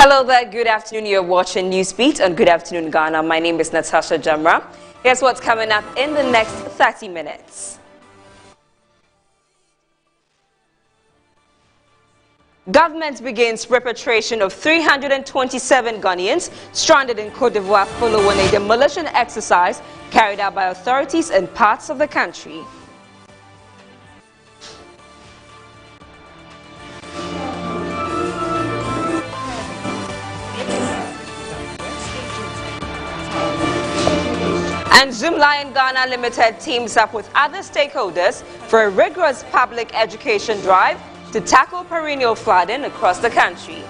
Hello there, good afternoon. You're watching Newsbeat on Good Afternoon Ghana. My name is Natasha Jamra. Here's what's coming up in the next 30 minutes. Government begins repatriation of 327 Ghanaians stranded in Côte d'Ivoire following a demolition exercise carried out by authorities in parts of the country. And Zoomlion Ghana Limited teams up with other stakeholders for a rigorous public education drive to tackle perennial flooding across the country.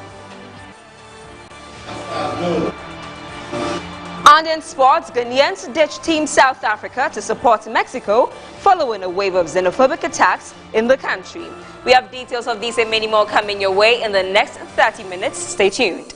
And in sports, Ghanaians ditch Team South Africa to support Mexico following a wave of xenophobic attacks in the country. We have details of these and many more coming your way in the next 30 minutes. Stay tuned.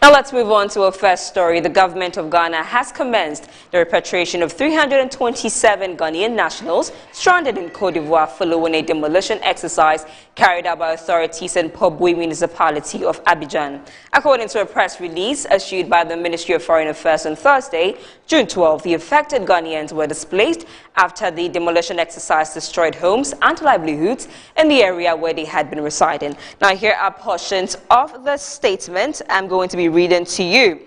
Now let's move on to our first story. The government of Ghana has commenced the repatriation of 327 Ghanaian nationals stranded in Côte d'Ivoire following a demolition exercise carried out by authorities in Pobui municipality of Abidjan. According to a press release issued by the Ministry of Foreign Affairs on Thursday, June 12, the affected Ghanaians were displaced after the demolition exercise destroyed homes and livelihoods in the area where they had been residing. Now here are portions of the statement I'm going to be reading to you.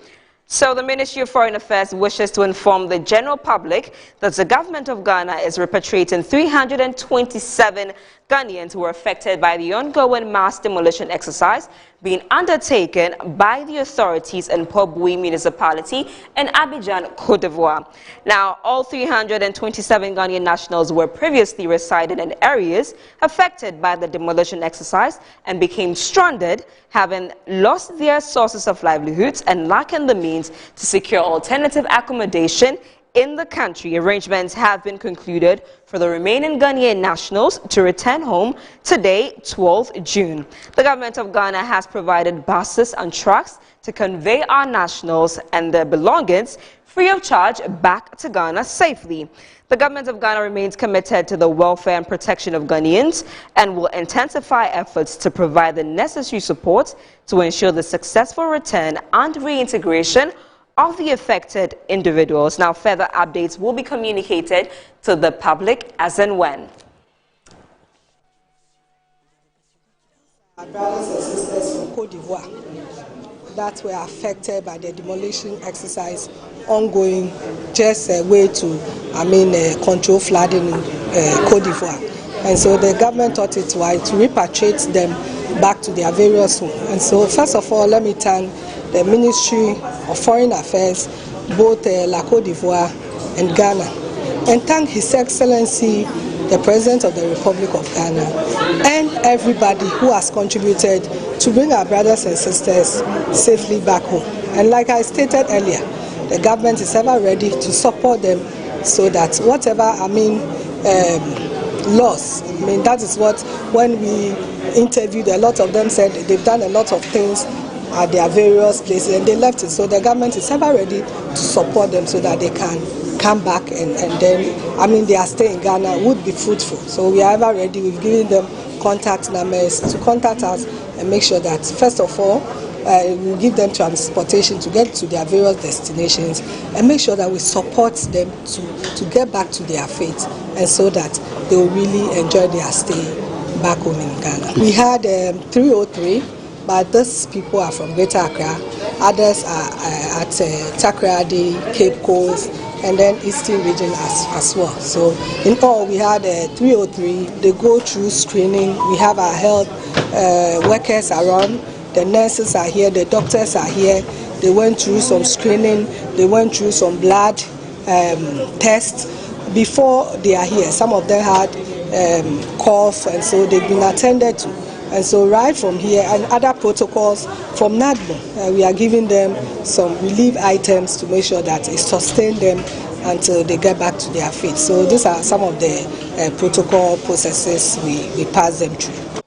So the Ministry of Foreign Affairs wishes to inform the general public that the government of Ghana is repatriating 327 Ghanaians who were affected by the ongoing mass demolition exercise being undertaken by the authorities in Pobui municipality in Abidjan, Côte d'Ivoire. Now, all 327 Ghanaian nationals were previously residing in areas affected by the demolition exercise and became stranded, having lost their sources of livelihoods and lacking the means to secure alternative accommodation in the country. Arrangements have been concluded for the remaining Ghanaian nationals to return home today, 12th June. The government of Ghana has provided buses and trucks to convey our nationals and their belongings free of charge back to Ghana safely. The government of Ghana remains committed to the welfare and protection of Ghanaians and will intensify efforts to provide the necessary support to ensure the successful return and reintegration of the affected individuals. Now, further updates will be communicated to the public as and when. Our brothers and sisters from Côte d'Ivoire that were affected by the demolition exercise ongoing, just a way to, control flooding in Côte d'Ivoire. And so the government thought it wise to repatriate them back to their various homes. And so, first of all, let me thank the Ministry of Foreign Affairs, both La Côte d'Ivoire and Ghana, and thank His Excellency, the President of the Republic of Ghana, and everybody who has contributed to bring our brothers and sisters safely back home. And like I stated earlier, the government is ever ready to support them so that whatever, loss, that is what, when we interviewed, a lot of them said they've done a lot of things at their various places and they left it. So the government is ever ready to support them so that they can come back and then, their stay in Ghana would be fruitful. So we are ever ready. We've given them contact numbers to contact us and make sure that, first of all, we give them transportation to get to their various destinations and make sure that we support them to get back to their faith and so that they will really enjoy their stay back home in Ghana. We had 303. But these people are from Greater Accra, others are at Takoradi, Cape Coast, and then Eastern region as well. So in all, we had 303. They go through screening. We have our health workers around. The nurses are here. The doctors are here. They went through some screening. They went through some blood tests before they are here. Some of them had cough, and so they've been attended to. And so right from here and other protocols from NADMO, we are giving them some relief items to make sure that it sustains them until they get back to their feet. So these are some of the protocol processes we pass them through.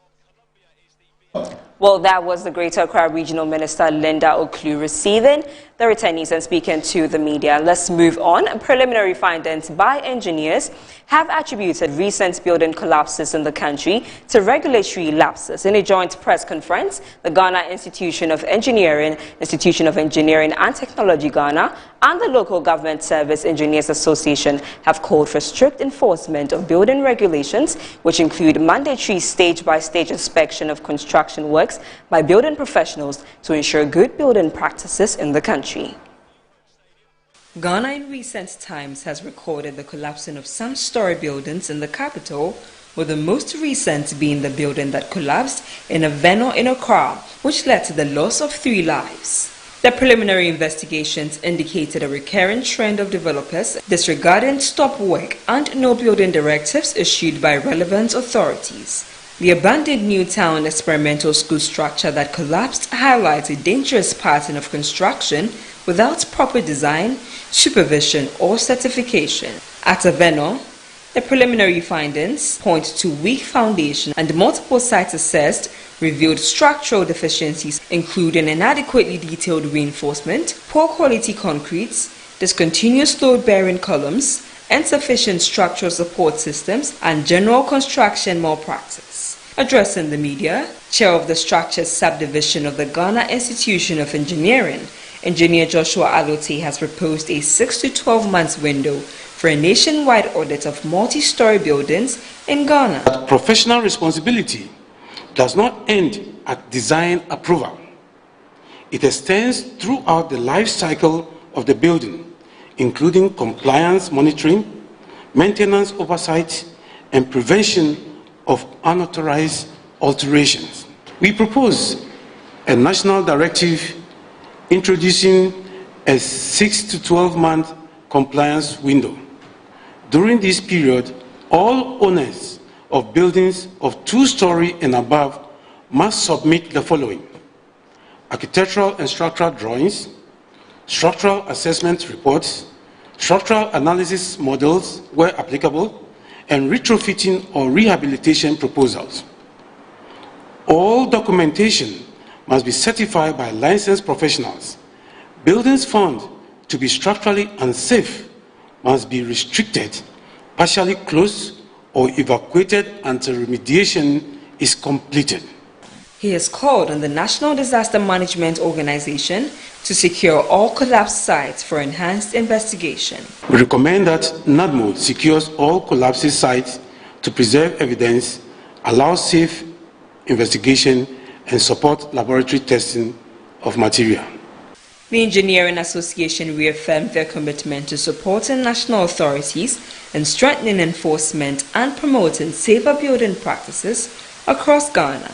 Well, that was the Greater Accra Regional Minister Linda Oklu receiving the returnees and speaking to the media. Let's move on. Preliminary findings by engineers have attributed recent building collapses in the country to regulatory lapses. In a joint press conference, the Ghana Institution of Engineering and Technology Ghana and the Local Government Service Engineers Association have called for strict enforcement of building regulations, which include mandatory stage-by-stage inspection of construction works by building professionals to ensure good building practices in the country. Ghana in recent times has recorded the collapsing of some story buildings in the capital, with the most recent being the building that collapsed in Aveno in Accra, which led to the loss of 3 lives. The preliminary investigations indicated a recurrent trend of developers disregarding stop work and no building directives issued by relevant authorities. The abandoned Newtown experimental school structure that collapsed highlights a dangerous pattern of construction without proper design, supervision or certification. At Aveno, the preliminary findings point to weak foundation and multiple sites assessed revealed structural deficiencies including inadequately detailed reinforcement, poor quality concretes, discontinuous load-bearing columns, insufficient structural support systems, and general construction malpractice. Addressing the media, chair of the structures subdivision of the Ghana Institution of Engineering, Engineer Joshua Alote has proposed a 6 to 12 months window for a nationwide audit of multi-story buildings in Ghana. But professional responsibility does not end at design approval. It extends throughout the life cycle of the building, including compliance monitoring, maintenance oversight, and prevention of unauthorized alterations. We propose a national directive introducing a 6 to 12 month compliance window. During this period, all owners of buildings of 2-story and above must submit the following: architectural and structural drawings, structural assessment reports, structural analysis models where applicable, and retrofitting or rehabilitation proposals. All documentation must be certified by licensed professionals. Buildings found to be structurally unsafe must be restricted, partially closed, or evacuated until remediation is completed. He has called on the National Disaster Management Organization to secure all collapsed sites for enhanced investigation. We recommend that NADMO secures all collapsed sites to preserve evidence, allow safe investigation, and support laboratory testing of material. The Engineering Association reaffirmed their commitment to supporting national authorities in strengthening enforcement and promoting safer building practices across Ghana.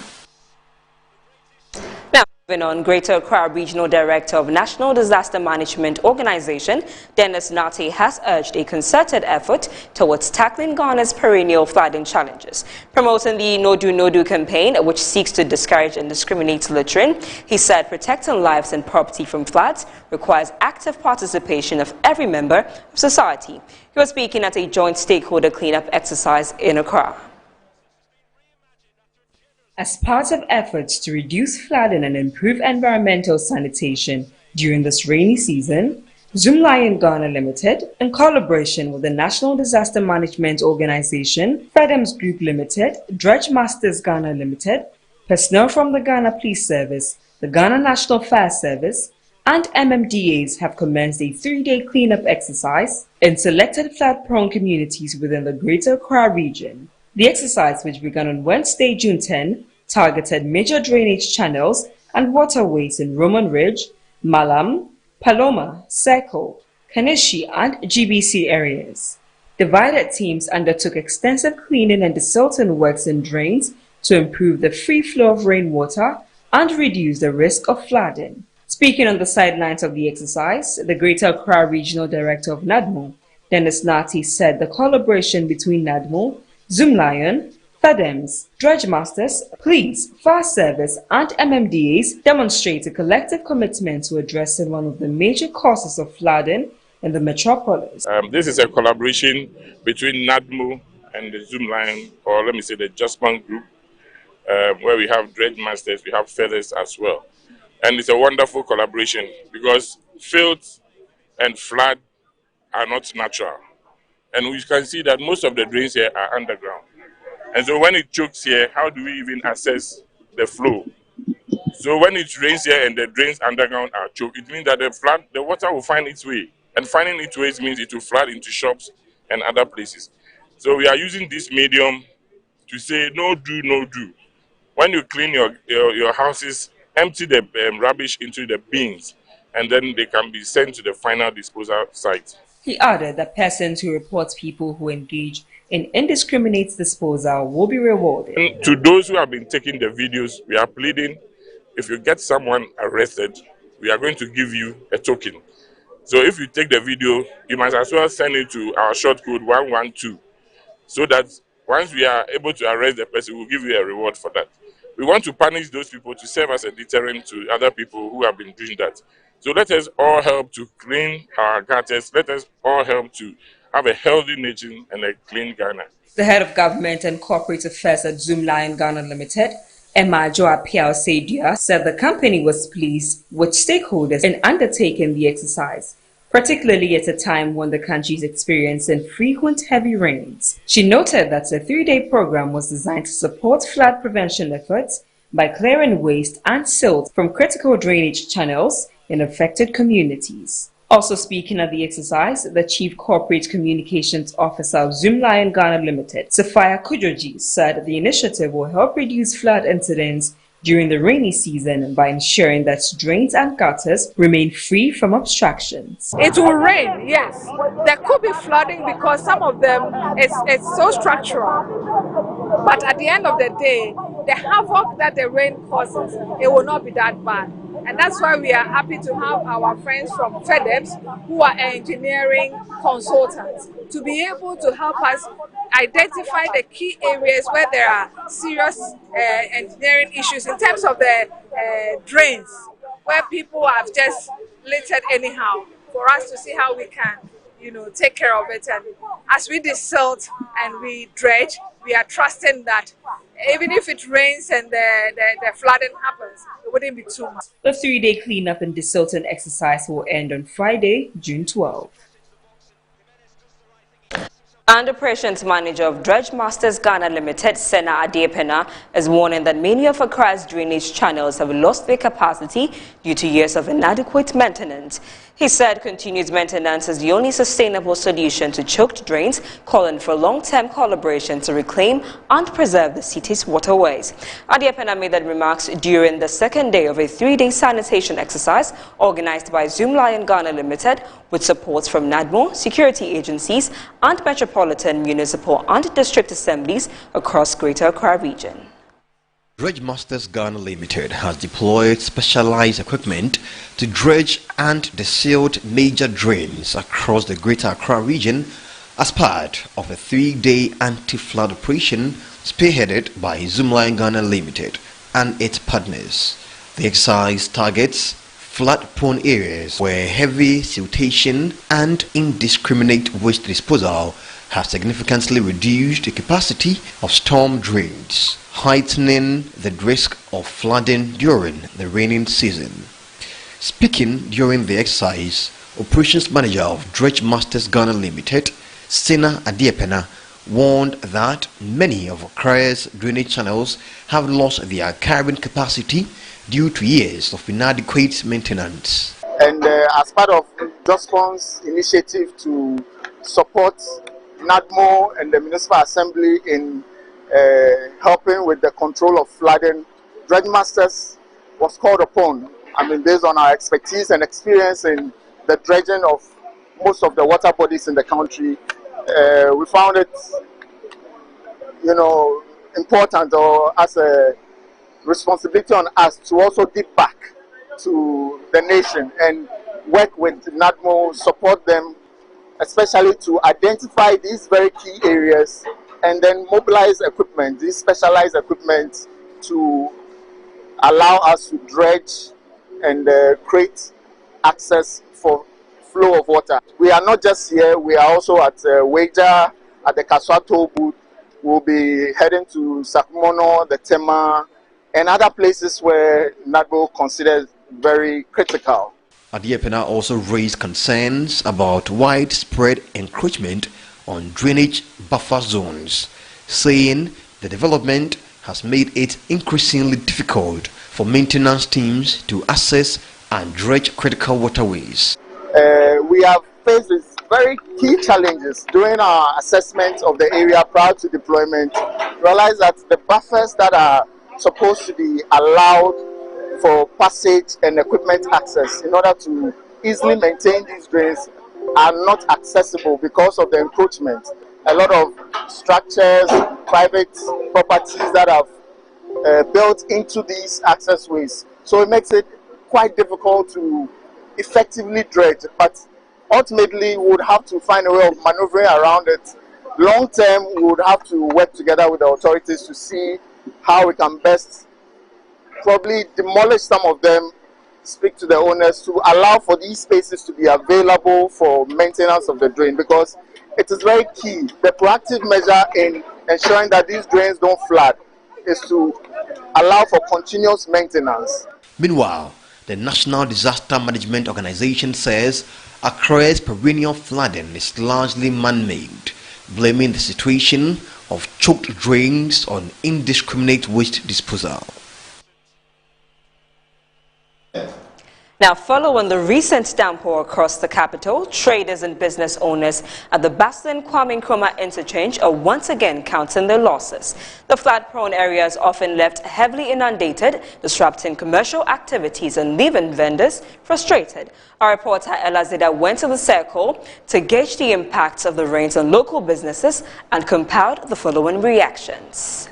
Moving on, Greater Accra Regional Director of National Disaster Management Organization, Dennis Nate, has urged a concerted effort towards tackling Ghana's perennial flooding challenges. Promoting the Nodu Nodu campaign, which seeks to discourage and discriminate littering, he said protecting lives and property from floods requires active participation of every member of society. He was speaking at a joint stakeholder cleanup exercise in Accra. As part of efforts to reduce flooding and improve environmental sanitation during this rainy season, Zoomlion Ghana Limited, in collaboration with the National Disaster Management Organization, FEDEMS Group Limited, Dredge Masters Ghana Limited, personnel from the Ghana Police Service, the Ghana National Fire Service, and MMDAs have commenced a 3-day cleanup exercise in selected flood-prone communities within the Greater Accra region. The exercise, which began on Wednesday, June 10, targeted major drainage channels and waterways in Roman Ridge, Malam, Paloma, Circle, Kanishi, and GBC areas. Divided teams undertook extensive cleaning and desilting works in drains to improve the free flow of rainwater and reduce the risk of flooding. Speaking on the sidelines of the exercise, the Greater Accra Regional Director of NADMO, Dennis Nate, said the collaboration between NADMO, Zoomlion, FEDEMS, dredge masters, police, fire service and MMDAs demonstrate a collective commitment to addressing one of the major causes of flooding in the metropolis. This is a collaboration between NADMO and the Zoomlion, or let me say the Justman Group, where we have dredge masters, we have FEDEMS as well. And it's a wonderful collaboration because filth and flood are not natural. And we can see that most of the drains here are underground. And so when it chokes here, how do we even assess the flow? So when it rains here and the drains underground are choked, it means that the water will find its way. And finding its way means it will flood into shops and other places. So we are using this medium to say no do, no do. When you clean your houses, empty the rubbish into the bins, and then they can be sent to the final disposal site. He added that persons who report people who engage in indiscriminate disposal will be rewarded. And to those who have been taking the videos, we are pleading, if you get someone arrested, we are going to give you a token. So if you take the video, you must as well send it to our short code 112, so that once we are able to arrest the person, we'll give you a reward for that. We want to punish those people to serve as a deterrent to other people who have been doing that. So let us all help to clean our gutters. Let us all help to have a healthy nation and a clean Ghana. The head of government and corporate affairs at Zoomlion Ghana Limited, Emma Joa Piao Seidia, said the company was pleased with stakeholders in undertaking the exercise, particularly at a time when the country is experiencing frequent heavy rains. She noted that the 3-day program was designed to support flood prevention efforts by clearing waste and silt from critical drainage channels in affected communities. Also speaking at the exercise, the Chief Corporate Communications Officer of Zoomlion Ghana Limited, Sophia Kujoji, said the initiative will help reduce flood incidents during the rainy season by ensuring that drains and gutters remain free from obstructions. It will rain, yes. There could be flooding because some of them, it's so structural. But at the end of the day, the havoc that the rain causes, it will not be that bad. And that's why we are happy to have our friends from FEDEMS, who are engineering consultants, to be able to help us identify the key areas where there are serious engineering issues in terms of the drains, where people have just littered anyhow, for us to see how we can, take care of it. And as we desilt and we dredge, we are trusting that even if it rains and the flooding happens, it wouldn't be too much. The 3-day cleanup and desilting exercise will end on Friday, June 12. And Operations Manager of Dredge Masters Ghana Limited, Sena Adiepena, is warning that many of Accra's drainage channels have lost their capacity due to years of inadequate maintenance. He said continued maintenance is the only sustainable solution to choked drains, calling for long-term collaboration to reclaim and preserve the city's waterways. Adiepena made that remarks during the second day of a 3-day sanitation exercise organized by Zoomlion Ghana Limited with support from NADMO, security agencies, and metropolitan, municipal and district assemblies across Greater Accra region. Dredge Masters Ghana Limited has deployed specialized equipment to dredge and desilt major drains across the Greater Accra region as part of a 3-day anti-flood operation spearheaded by Zoomlion Ghana Limited and its partners. The exercise targets flood-prone areas where heavy siltation and indiscriminate waste disposal have significantly reduced the capacity of storm drains, heightening the risk of flooding during the rainy season. Speaking during the exercise, Operations Manager of Dredge Masters Ghana Limited, Sena Adiepena, warned that many of Accra's drainage channels have lost their carrying capacity due to years of inadequate maintenance. And as part of Justman's initiative to support NADMO and the Municipal Assembly in helping with the control of flooding, Dredge Masters was called upon. Based on our expertise and experience in the dredging of most of the water bodies in the country, we found it, important, or as a responsibility on us to also give back to the nation and work with NADMO, support them, especially to identify these very key areas and then mobilize equipment, this specialized equipment, to allow us to dredge and create access for flow of water. We are not just here, we are also at Weija, at the Kaswato booth. We'll be heading to Sakmono, the Tema, and other places where NADMO considers very critical. Adiepena also raised concerns about widespread encroachment on drainage buffer zones, saying the development has made it increasingly difficult for maintenance teams to access and dredge critical waterways. We have faced with very key challenges during our assessment of the area prior to deployment. Realize that the buffers that are supposed to be allowed for passage and equipment access in order to easily maintain these drains are not accessible because of the encroachment. A lot of structures, private properties that have built into these access ways. So it makes it quite difficult to effectively dredge, but ultimately we would have to find a way of maneuvering around it. Long term, we would have to work together with the authorities to see how we can best probably demolish some of them, speak to the owners to allow for these spaces to be available for maintenance of the drain, because it is very key. The proactive measure in ensuring that these drains don't flood is to allow for continuous maintenance. Meanwhile, the National Disaster Management Organization says Accra's perennial flooding is largely man-made, blaming the situation of choked drains on indiscriminate waste disposal. Now, following the recent downpour across the capital, traders and business owners at the Bastling Kwame Nkrumah interchange are once again counting their losses. The flood-prone area is often left heavily inundated, disrupting commercial activities and leaving vendors frustrated. Our reporter Ella Zida went to the circle to gauge the impacts of the rains on local businesses and compiled the following reactions.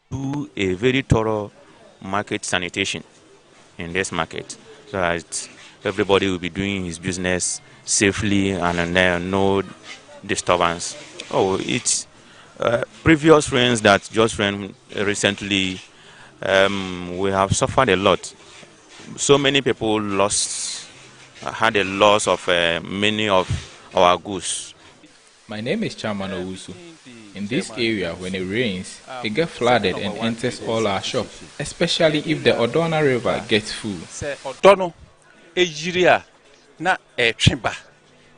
Do a very thorough market sanitation in this market, so that everybody will be doing his business safely and no disturbance. Oh, it's previous rains that just rained recently. We have suffered a lot. So many people had a loss of many of our goods. My name is Chairman Owusu. In this area, when it rains, it gets flooded and enters all our shops, especially if the Odona River gets full. Odono, Ejiria, na Trimba,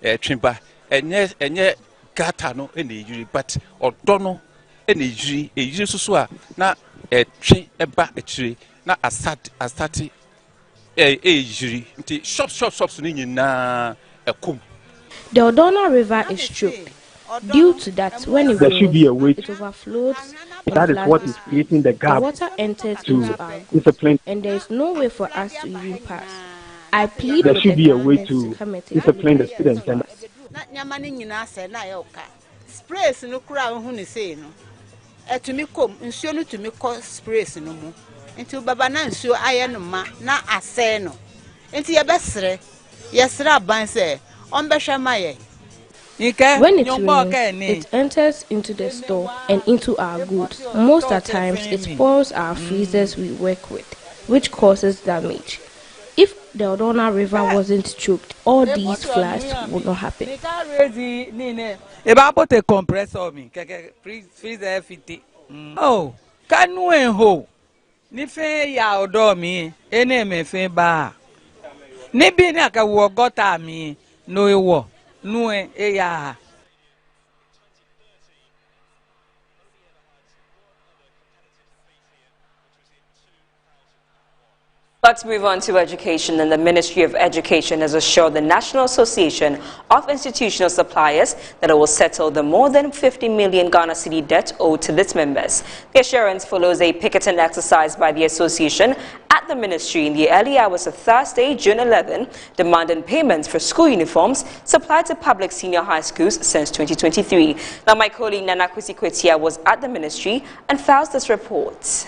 enye gata no eni but Odono eni Ejiri susua na Trim eba Echiri na asati Ejiri. Nti shops ni nyina ekum. The Odona River is choked. Due to that, when it rains, it overflows. That is what is creating the gap. The water enters into our goods, and there is no way for us to even pass. I plead there with should the be a way to come and discipline the students. And sprays no crowd who is saying, to me come, and show to me call sprays no more. Into Babana and show iron ma, na aseno. Into your best, yes, Rabban say, on Beshamaye. When it rains, it enters into the store and into our goods. Most of the times, it spoils our freezers we work with, which causes damage. If the Odona River wasn't choked, all these floods would not happen. If I put a compressor, freezer 50. Oh, can we ho? Nife ya odo mi, ene me fe ba. Nibi ni aka wo gota mi, no ewo. Let's move on to education, and the Ministry of Education has assured the National Association of Institutional Suppliers that it will settle the more than 50 million Ghana cedi debt owed to its members. The assurance follows a picketing exercise by the association at the ministry in the early hours of Thursday, June 11, demanding payments for school uniforms supplied to public senior high schools since 2023. Now, my colleague Nana Kwesi Kwetia was at the ministry and files this report.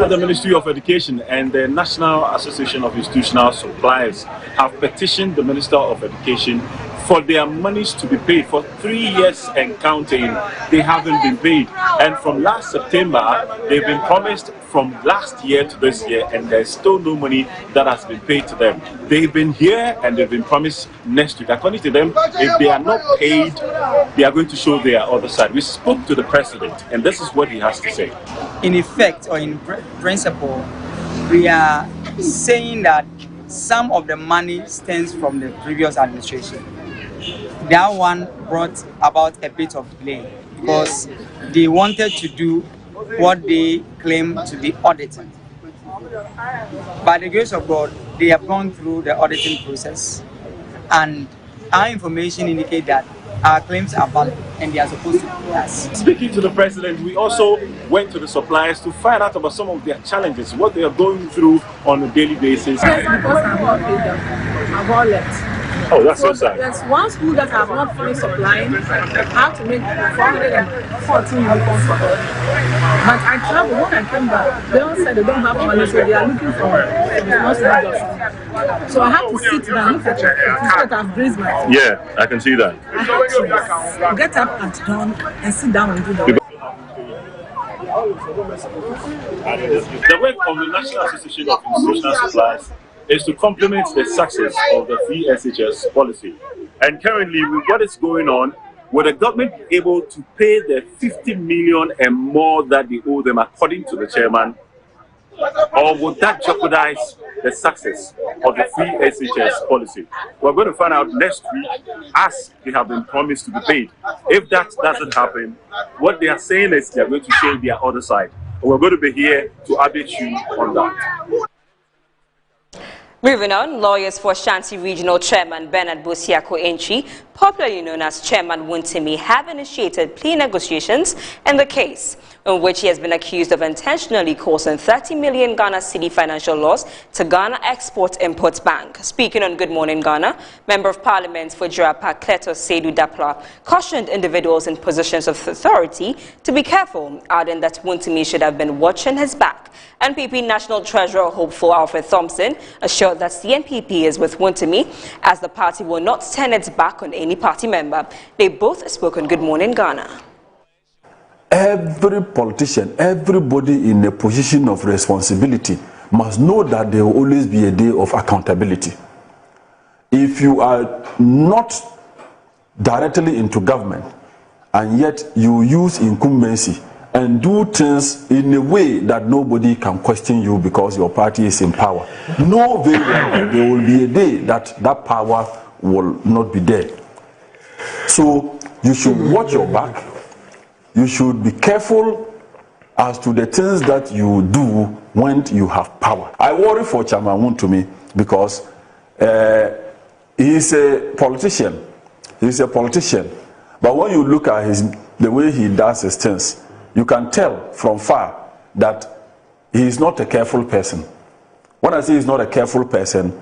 The Ministry of Education and the National Association of Institutional Suppliers have petitioned the Minister of Education for their monies to be paid for 3 years and counting. They haven't been paid, and from last September they've been promised from last year to this year, and there's still no money that has been paid to them. They've been here and they've been promised next week. According to them, if they are not paid, they are going to show their other side. We spoke to the president, and this is what he has to say. In effect, or in principle, we are saying that some of the money stems from the previous administration. That one brought about a bit of delay because they wanted to do what they claim to be auditing. By the grace of God, they have gone through the auditing process, and our information indicates that our claims are valid and they are supposed to pay us. Speaking to the president, we also went to the suppliers to find out about some of their challenges, what they are going through on a daily basis. Yes, because I've all left. Oh, that's so sad. There's one school that have not finished supplying. I have to make 414 uniforms for them. But I traveled, when I came back, they all said they don't have money, so they are looking for most jobs. So I have to sit down, look at it, that I've raised my teeth. Yeah, I can see that. I have to get up and down and sit down and do that. The work of the National Association of Institutional Suppliers is to complement the success of the free SHS policy. And currently, with what is going on, will the government be able to pay the 50 million and more that they owe them according to the chairman? Or would that jeopardize the success of the free SHS policy? We're going to find out next week as they have been promised to be paid. If that doesn't happen, what they are saying is they're going to show their other side. We're going to be here to update you on that. Moving on, lawyers for Ashanti Regional Chairman Bernard Bosiako Enchi, popularly known as Chairman Wontemi, have initiated plea negotiations in the case in which he has been accused of intentionally causing 30 million Ghana cedi financial loss to Ghana Export-Import Bank. Speaking on Good Morning Ghana, Member of Parliament for Jurapa Kleto Seydou Dapla cautioned individuals in positions of authority to be careful, adding that Wontemi should have been watching his back. NPP National Treasurer hopeful Alfred Thompson assured that the NPP is with Wontemi as the party will not turn its back on any party member. They both spoke on Good Morning Ghana. Every politician, everybody in a position of responsibility must know that there will always be a day of accountability. If you are not directly into government and yet you use incumbency and do things in a way that nobody can question you because your party is in power, know very well there will be a day that that power will not be there. So you should watch your back. You should be careful as to the things that you do when you have power. I worry for Chairman Wontemi because he's a politician. He's a politician. But when you look at the way he does his things, you can tell from far that he is not a careful person. When I say he's not a careful person,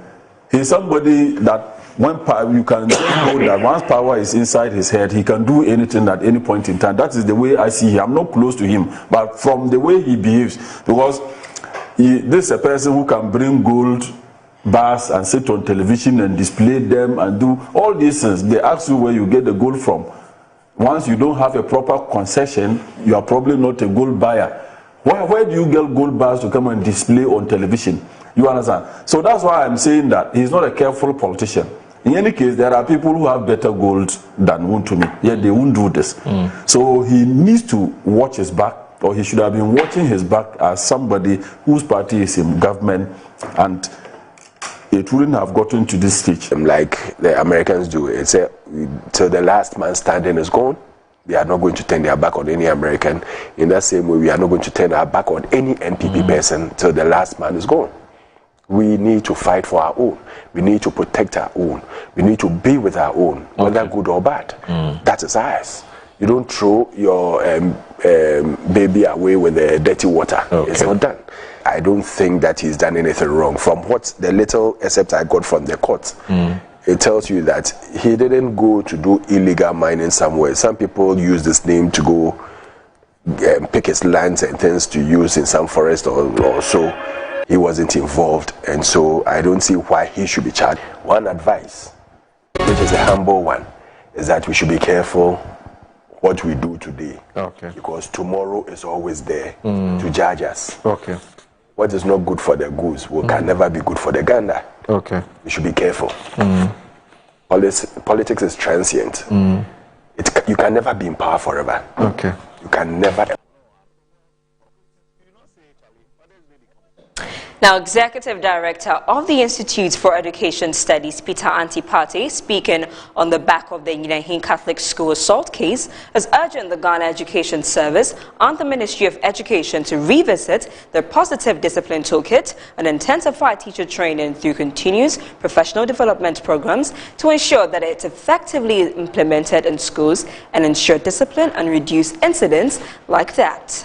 he's somebody that when you can just know that once power is inside his head, he can do anything at any point in time. That is the way I see him. I'm not close to him, but from the way he behaves, because this is a person who can bring gold bars and sit on television and display them and do all these things. They ask you where you get the gold from. Once you don't have a proper concession, you are probably not a gold buyer. Where do you get gold bars to come and display on television? You understand? So that's why I'm saying that he's not a careful politician. In any case, there are people who have better gold than Wontemi, yet they won't do this. So he needs to watch his back, or he should have been watching his back as somebody whose party is in government, and it wouldn't have gotten to this stage. Like the Americans do, it's till the last man standing is gone. They are not going to turn their back on any American. In that same way, we are not going to turn our back on any NPP person till the last man is gone. We need to fight for our own. We need to protect our own. We need to be with our own, whether good or bad. That is ours. You don't throw your baby away with the dirty water. It's not done. I don't think that he's done anything wrong. From what the little except I got from the court, it tells you that he didn't go to do illegal mining somewhere. Some people use this name to go pick his lands and things to use in some forest or so. He wasn't involved, and so I don't see why he should be charged. One advice, which is a humble one, is that we should be careful what we do today. Okay. Because tomorrow is always there to judge us. Okay. What is not good for the goose can never be good for the gander. Okay. We should be careful. Politics is transient. You can never be in power forever. Okay. You can never. Now, Executive Director of the Institute for Education Studies, Peter Antipati, speaking on the back of the Nyinehin Catholic School assault case, has urged the Ghana Education Service and the Ministry of Education to revisit their positive discipline toolkit and intensify teacher training through continuous professional development programs to ensure that it's effectively implemented in schools and ensure discipline and reduce incidents like that.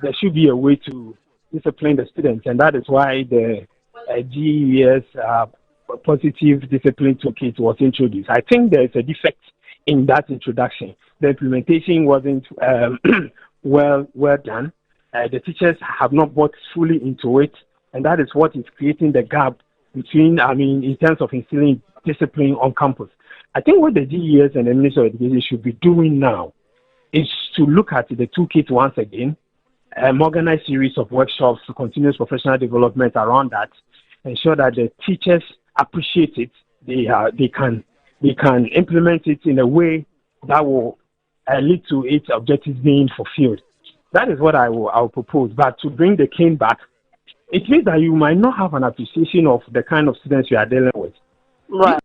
There should be a way to discipline the students, and that is why the GES positive discipline toolkit was introduced. I think there is a defect in that introduction. The implementation wasn't well done. The teachers have not bought fully into it, and that is what is creating the gap between, in terms of instilling discipline on campus. I think what the GES and the Ministry of Education should be doing now is to look at the toolkit once again, organized series of workshops to continuous professional development around that, ensure that the teachers appreciate it, they can implement it in a way that will lead to its objectives being fulfilled. That is what I will propose. But to bring the cane back, it means that you might not have an appreciation of the kind of students you are dealing with. Right.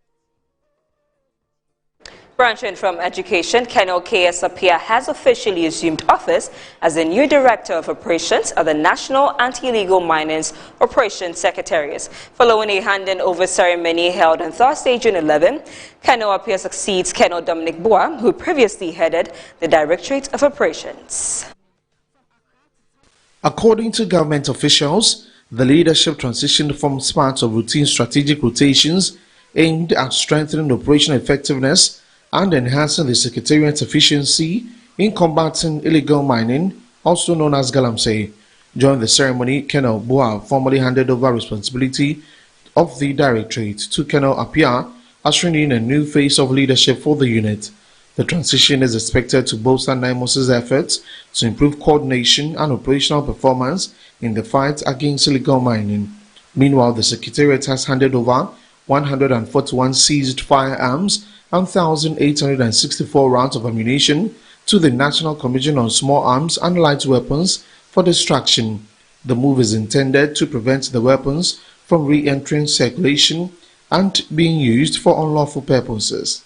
Branching from education, Colonel K.S. Appiah has officially assumed office as the new Director of Operations at the National Anti-Illegal Mining's Operations Secretariat. Following a handing-over ceremony held on Thursday, June 11, Colonel Appiah succeeds Colonel Dominic Boa, who previously headed the Directorate of Operations. According to government officials, the leadership transition forms part of routine strategic rotations aimed at strengthening operational effectiveness and enhancing the Secretariat's efficiency in combating illegal mining, also known as galamsey. During the ceremony, Colonel Boa formally handed over responsibility of the Directorate to Colonel Appiah, ushering in a new phase of leadership for the unit. The transition is expected to bolster NIMOS's efforts to improve coordination and operational performance in the fight against illegal mining. Meanwhile, the Secretariat has handed over 141 seized firearms and 1,864 rounds of ammunition to the National Commission on Small Arms and Light Weapons for destruction. The move is intended to prevent the weapons from re-entering circulation and being used for unlawful purposes.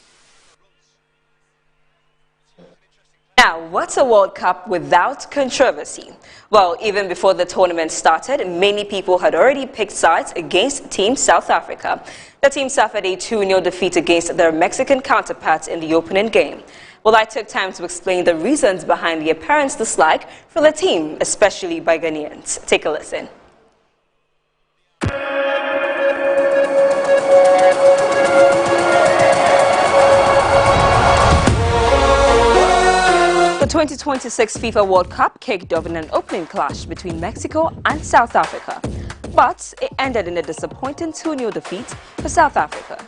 Now, what's a World Cup without controversy? Well, even before the tournament started, many people had already picked sides against Team South Africa. The team suffered a 2-0 defeat against their Mexican counterparts in the opening game. Well, I took time to explain the reasons behind the apparent dislike for the team, especially by Ghanaians. Take a listen. The 2026 FIFA World Cup kicked off in an opening clash between Mexico and South Africa, but it ended in a disappointing 2-0 defeat for South Africa.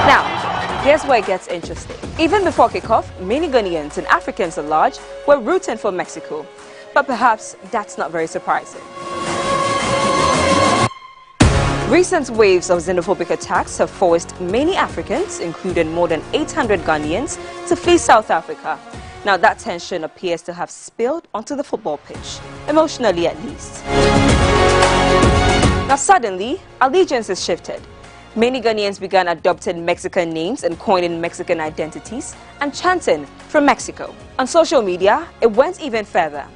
Now, here's where it gets interesting. Even before kickoff, many Ghanaians and Africans at large were rooting for Mexico, but perhaps that's not very surprising. Recent waves of xenophobic attacks have forced many Africans, including more than 800 Ghanaians, to flee South Africa. Now that tension appears to have spilled onto the football pitch, emotionally at least. Now suddenly, allegiances shifted. Many Ghanaians began adopting Mexican names and coining Mexican identities and chanting from Mexico. On social media, it went even further.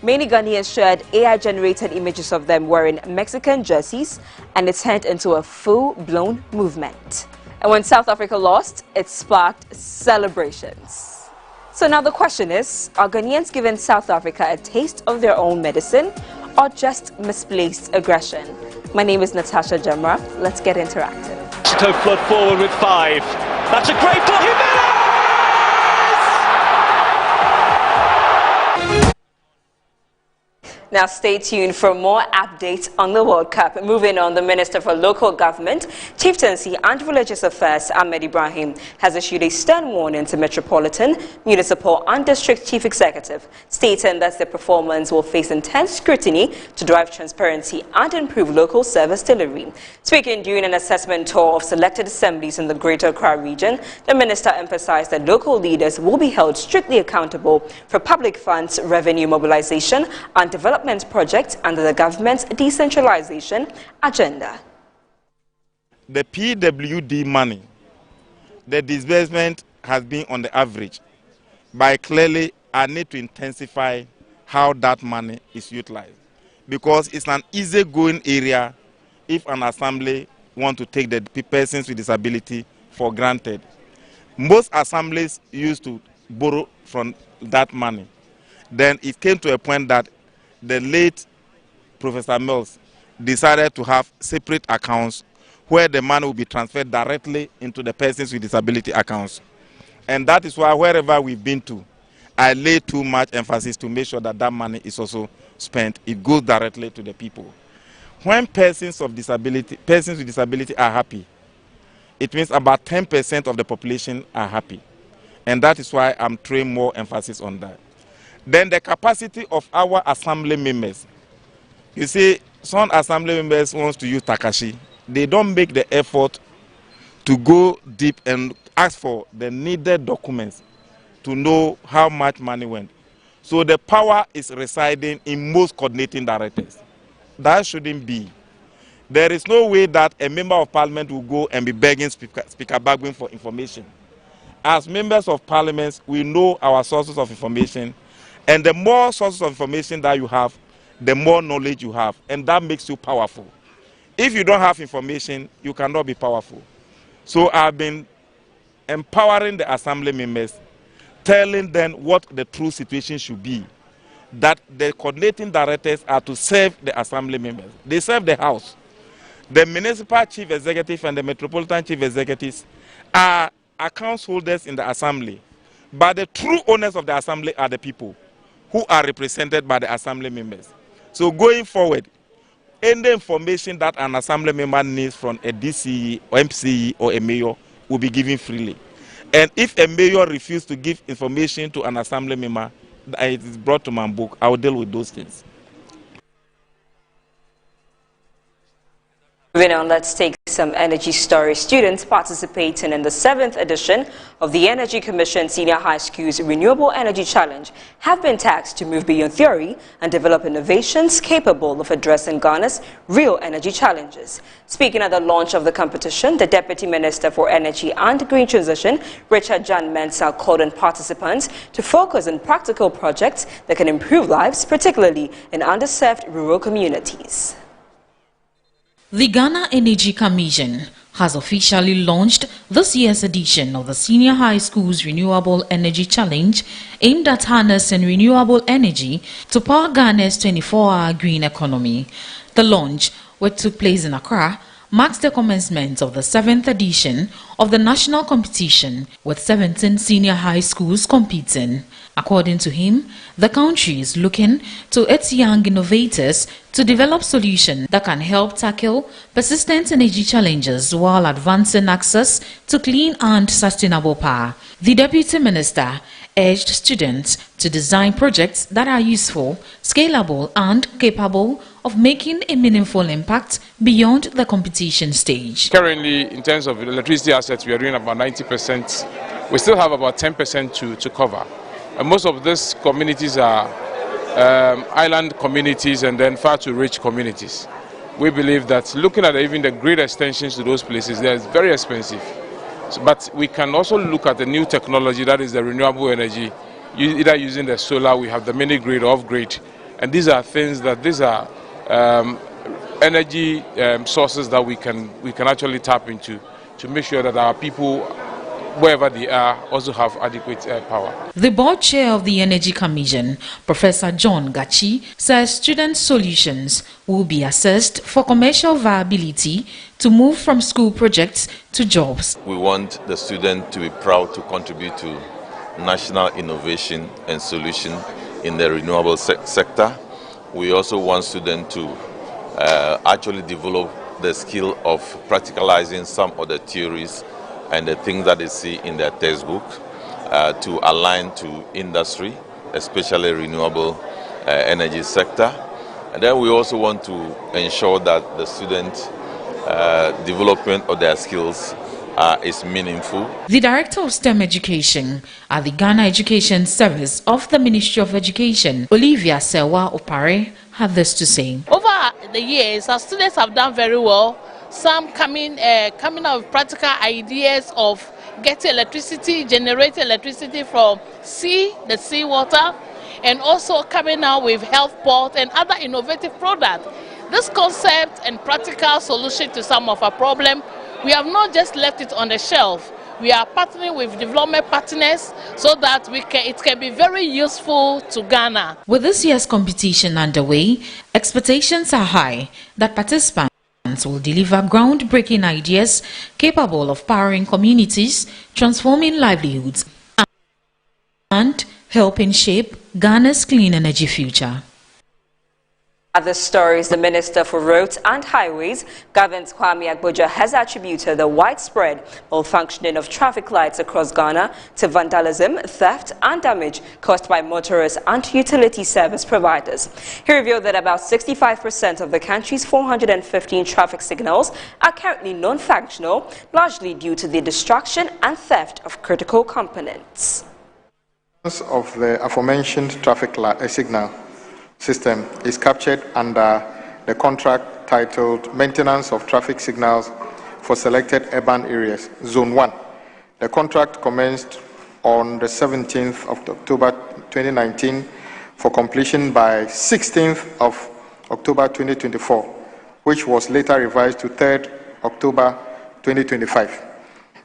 Many Ghanaians shared AI-generated images of them wearing Mexican jerseys, and it turned into a full-blown movement. And when South Africa lost, it sparked celebrations. So now the question is, are Ghanaians giving South Africa a taste of their own medicine, or just misplaced aggression? My name is Natasha Jamra. Let's get interactive. Mexico flood forward with 5. That's a great ball. Now stay tuned for more updates on the World Cup. Moving on, the Minister for Local Government, Chieftaincy and Religious Affairs, Ahmed Ibrahim, has issued a stern warning to Metropolitan, Municipal and District Chief Executive, stating that their performance will face intense scrutiny to drive transparency and improve local service delivery. Speaking during an assessment tour of selected assemblies in the Greater Accra region, the Minister emphasized that local leaders will be held strictly accountable for public funds, revenue mobilization and development projects under the government's decentralization agenda. The PWD money, the disbursement has been on the average, but clearly I need to intensify how that money is utilized, because it's an easy-going area if an assembly want to take the persons with disability for granted. Most assemblies used to borrow from that money. Then it came to a point that the late Professor Mills decided to have separate accounts where the money will be transferred directly into the persons with disability accounts. And that is why wherever we've been to, I lay too much emphasis to make sure that that money is also spent. It goes directly to the people. When persons with disability are happy, it means about 10% of the population are happy. And that is why I'm throwing more emphasis on that. Then the capacity of our assembly members. You see, some assembly members want to use Takashi. They don't make the effort to go deep and ask for the needed documents to know how much money went. So the power is residing in most coordinating directors. That shouldn't be. There is no way that a member of parliament will go and be begging Speaker Bagwin for information. As members of parliament, we know our sources of information. And the more sources of information that you have, the more knowledge you have, and that makes you powerful. If you don't have information, you cannot be powerful. So I've been empowering the assembly members, telling them what the true situation should be, that the coordinating directors are to serve the assembly members. They serve the House. The municipal chief executive and the metropolitan chief executives are account holders in the assembly, but the true owners of the assembly are the people, who are represented by the assembly members. So going forward, any information that an assembly member needs from a DCE or MCE or a mayor will be given freely. And if a mayor refuses to give information to an assembly member, it is brought to my book. I will deal with those things. Moving on, let's take some energy stories. Students participating in the 7th edition of the Energy Commission Senior High School's Renewable Energy Challenge have been tasked to move beyond theory and develop innovations capable of addressing Ghana's real energy challenges. Speaking at the launch of the competition, the Deputy Minister for Energy and Green Transition, Richard John Mensah, called on participants to focus on practical projects that can improve lives, particularly in underserved rural communities. The Ghana Energy Commission has officially launched this year's edition of the Senior High School's Renewable Energy Challenge, aimed at harnessing renewable energy to power Ghana's 24-hour green economy. The launch, which took place in Accra, marks the commencement of the 7th edition of the national competition, with 17 senior high schools competing. According to him, the country is looking to its young innovators to develop solutions that can help tackle persistent energy challenges while advancing access to clean and sustainable power. The Deputy Minister urged students to design projects that are useful, scalable and capable of making a meaningful impact beyond the competition stage. Currently, in terms of electricity assets, we are doing about 90%. We still have about 10% to cover. And most of these communities are island communities and then far too rich communities. We believe that looking at even the grid extensions to those places, they are very expensive. But we can also look at the new technology, that is the renewable energy, either using the solar, we have the mini grid, off grid, and these are things that energy sources that we can actually tap into to make sure that our people, wherever they are, also have adequate power. The board chair of the Energy Commission, Professor John Gachi, says student solutions will be assessed for commercial viability to move from school projects to jobs. We want the student to be proud to contribute to national innovation and solution in the renewable sector. We also want students to actually develop the skill of practicalizing some of the theories and the things that they see in their textbook to align to industry, especially renewable energy sector. And then we also want to ensure that the student development of their skills is meaningful. The Director of STEM Education at the Ghana Education Service of the Ministry of Education, Olivia Sewa Opare, had this to say. Over the years, our students have done very well. Some coming out with practical ideas of getting electricity, generating electricity from the seawater, and also coming out with health port and other innovative products. This concept and practical solution to some of our problems, we have not just left it on the shelf. We are partnering with development partners so that it can be very useful to Ghana. With this year's competition underway, expectations are high that participants will deliver groundbreaking ideas capable of powering communities, transforming livelihoods, and helping shape Ghana's clean energy future. Other stories, the Minister for Roads and Highways, Gavin Kwame Agboja, has attributed the widespread malfunctioning of traffic lights across Ghana to vandalism, theft and damage caused by motorists and utility service providers. He revealed that about 65% of the country's 415 traffic signals are currently non-functional, largely due to the destruction and theft of critical components. Of the aforementioned traffic signal system is captured under the contract titled Maintenance of Traffic Signals for Selected Urban Areas, Zone 1. The contract commenced on the 17th of October 2019 for completion by 16th of October 2024, which was later revised to 3rd October 2025.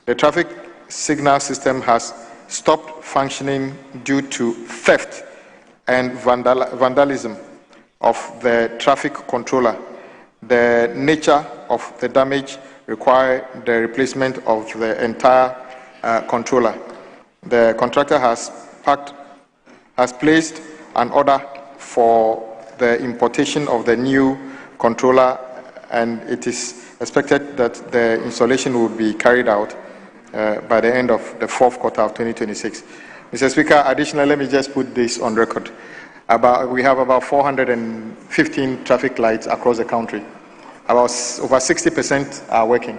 The traffic signal system has stopped functioning due to theft and vandalism of the traffic controller. The nature of the damage required the replacement of the entire controller. The contractor has placed an order for the importation of the new controller, and it is expected that the installation will be carried out by the end of the 4th quarter of 2026. Mr. Speaker, additionally, let me just put this on record. We have about 415 traffic lights across the country. Over 60% are working.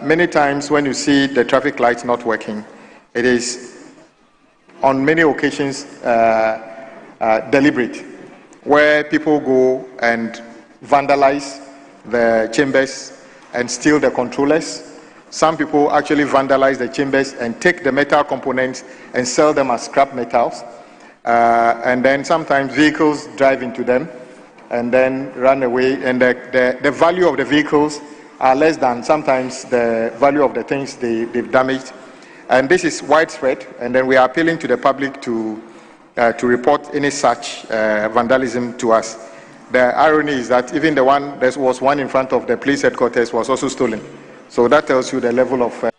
Many times when you see the traffic lights not working, it is on many occasions deliberate, where people go and vandalize the chambers and steal the controllers. Some people actually vandalize the chambers and take the metal components and sell them as scrap metals. And then sometimes vehicles drive into them and then run away. And the value of the vehicles are less than sometimes the value of the things they've damaged. And this is widespread. And then we are appealing to the public to report any such vandalism to us. The irony is that even there was one in front of the police headquarters was also stolen. So that tells you the level of...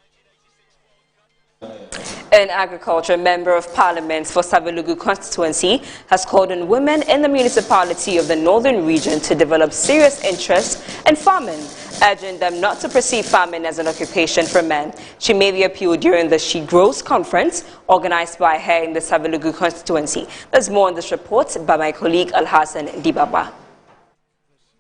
An agriculture member of parliament for Savelugu constituency has called on women in the municipality of the northern region to develop serious interest in farming, urging them not to perceive farming as an occupation for men. She made the appeal during the She Grows conference organized by her in the Savelugu constituency. There's more on this report by my colleague Alhassan Dibaba.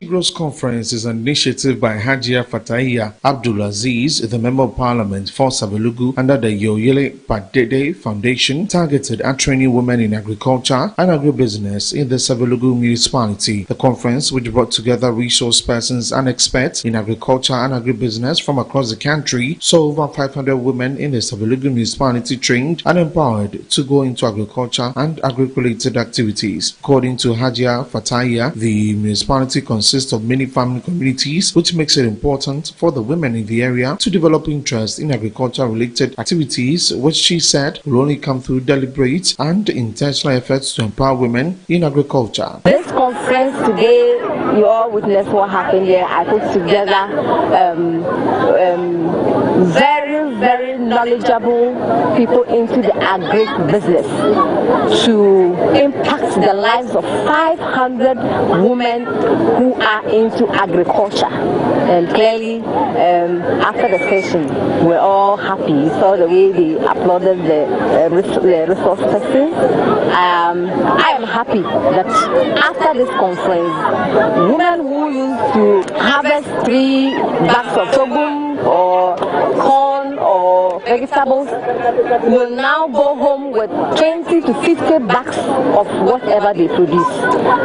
The Gross Conference is an initiative by Hajia Fataiya Abdulaziz, the Member of Parliament for Savelugu, under the Yoyele Padede Foundation, targeted at training women in agriculture and agribusiness in the Savelugu municipality. The conference, which brought together resource persons and experts in agriculture and agribusiness from across the country, saw over 500 women in the Savelugu municipality trained and empowered to go into agriculture and agri-related activities. According to Hajia Fataiya, the municipality consists consists of many farming communities, which makes it important for the women in the area to develop interest in agriculture-related activities, which she said will only come through deliberate and intentional efforts to empower women in agriculture. This conference today, you all witnessed what happened here. I put together very knowledgeable people into the agri business to impact the lives of 500 women who are into agriculture. And clearly, after the session, we're all happy. You saw the way they applauded the resource person. I am happy that after this conference, women who used to harvest 3 bags of sorghum or corn or vegetables will now go home with 20 to 50 bags of whatever they produce.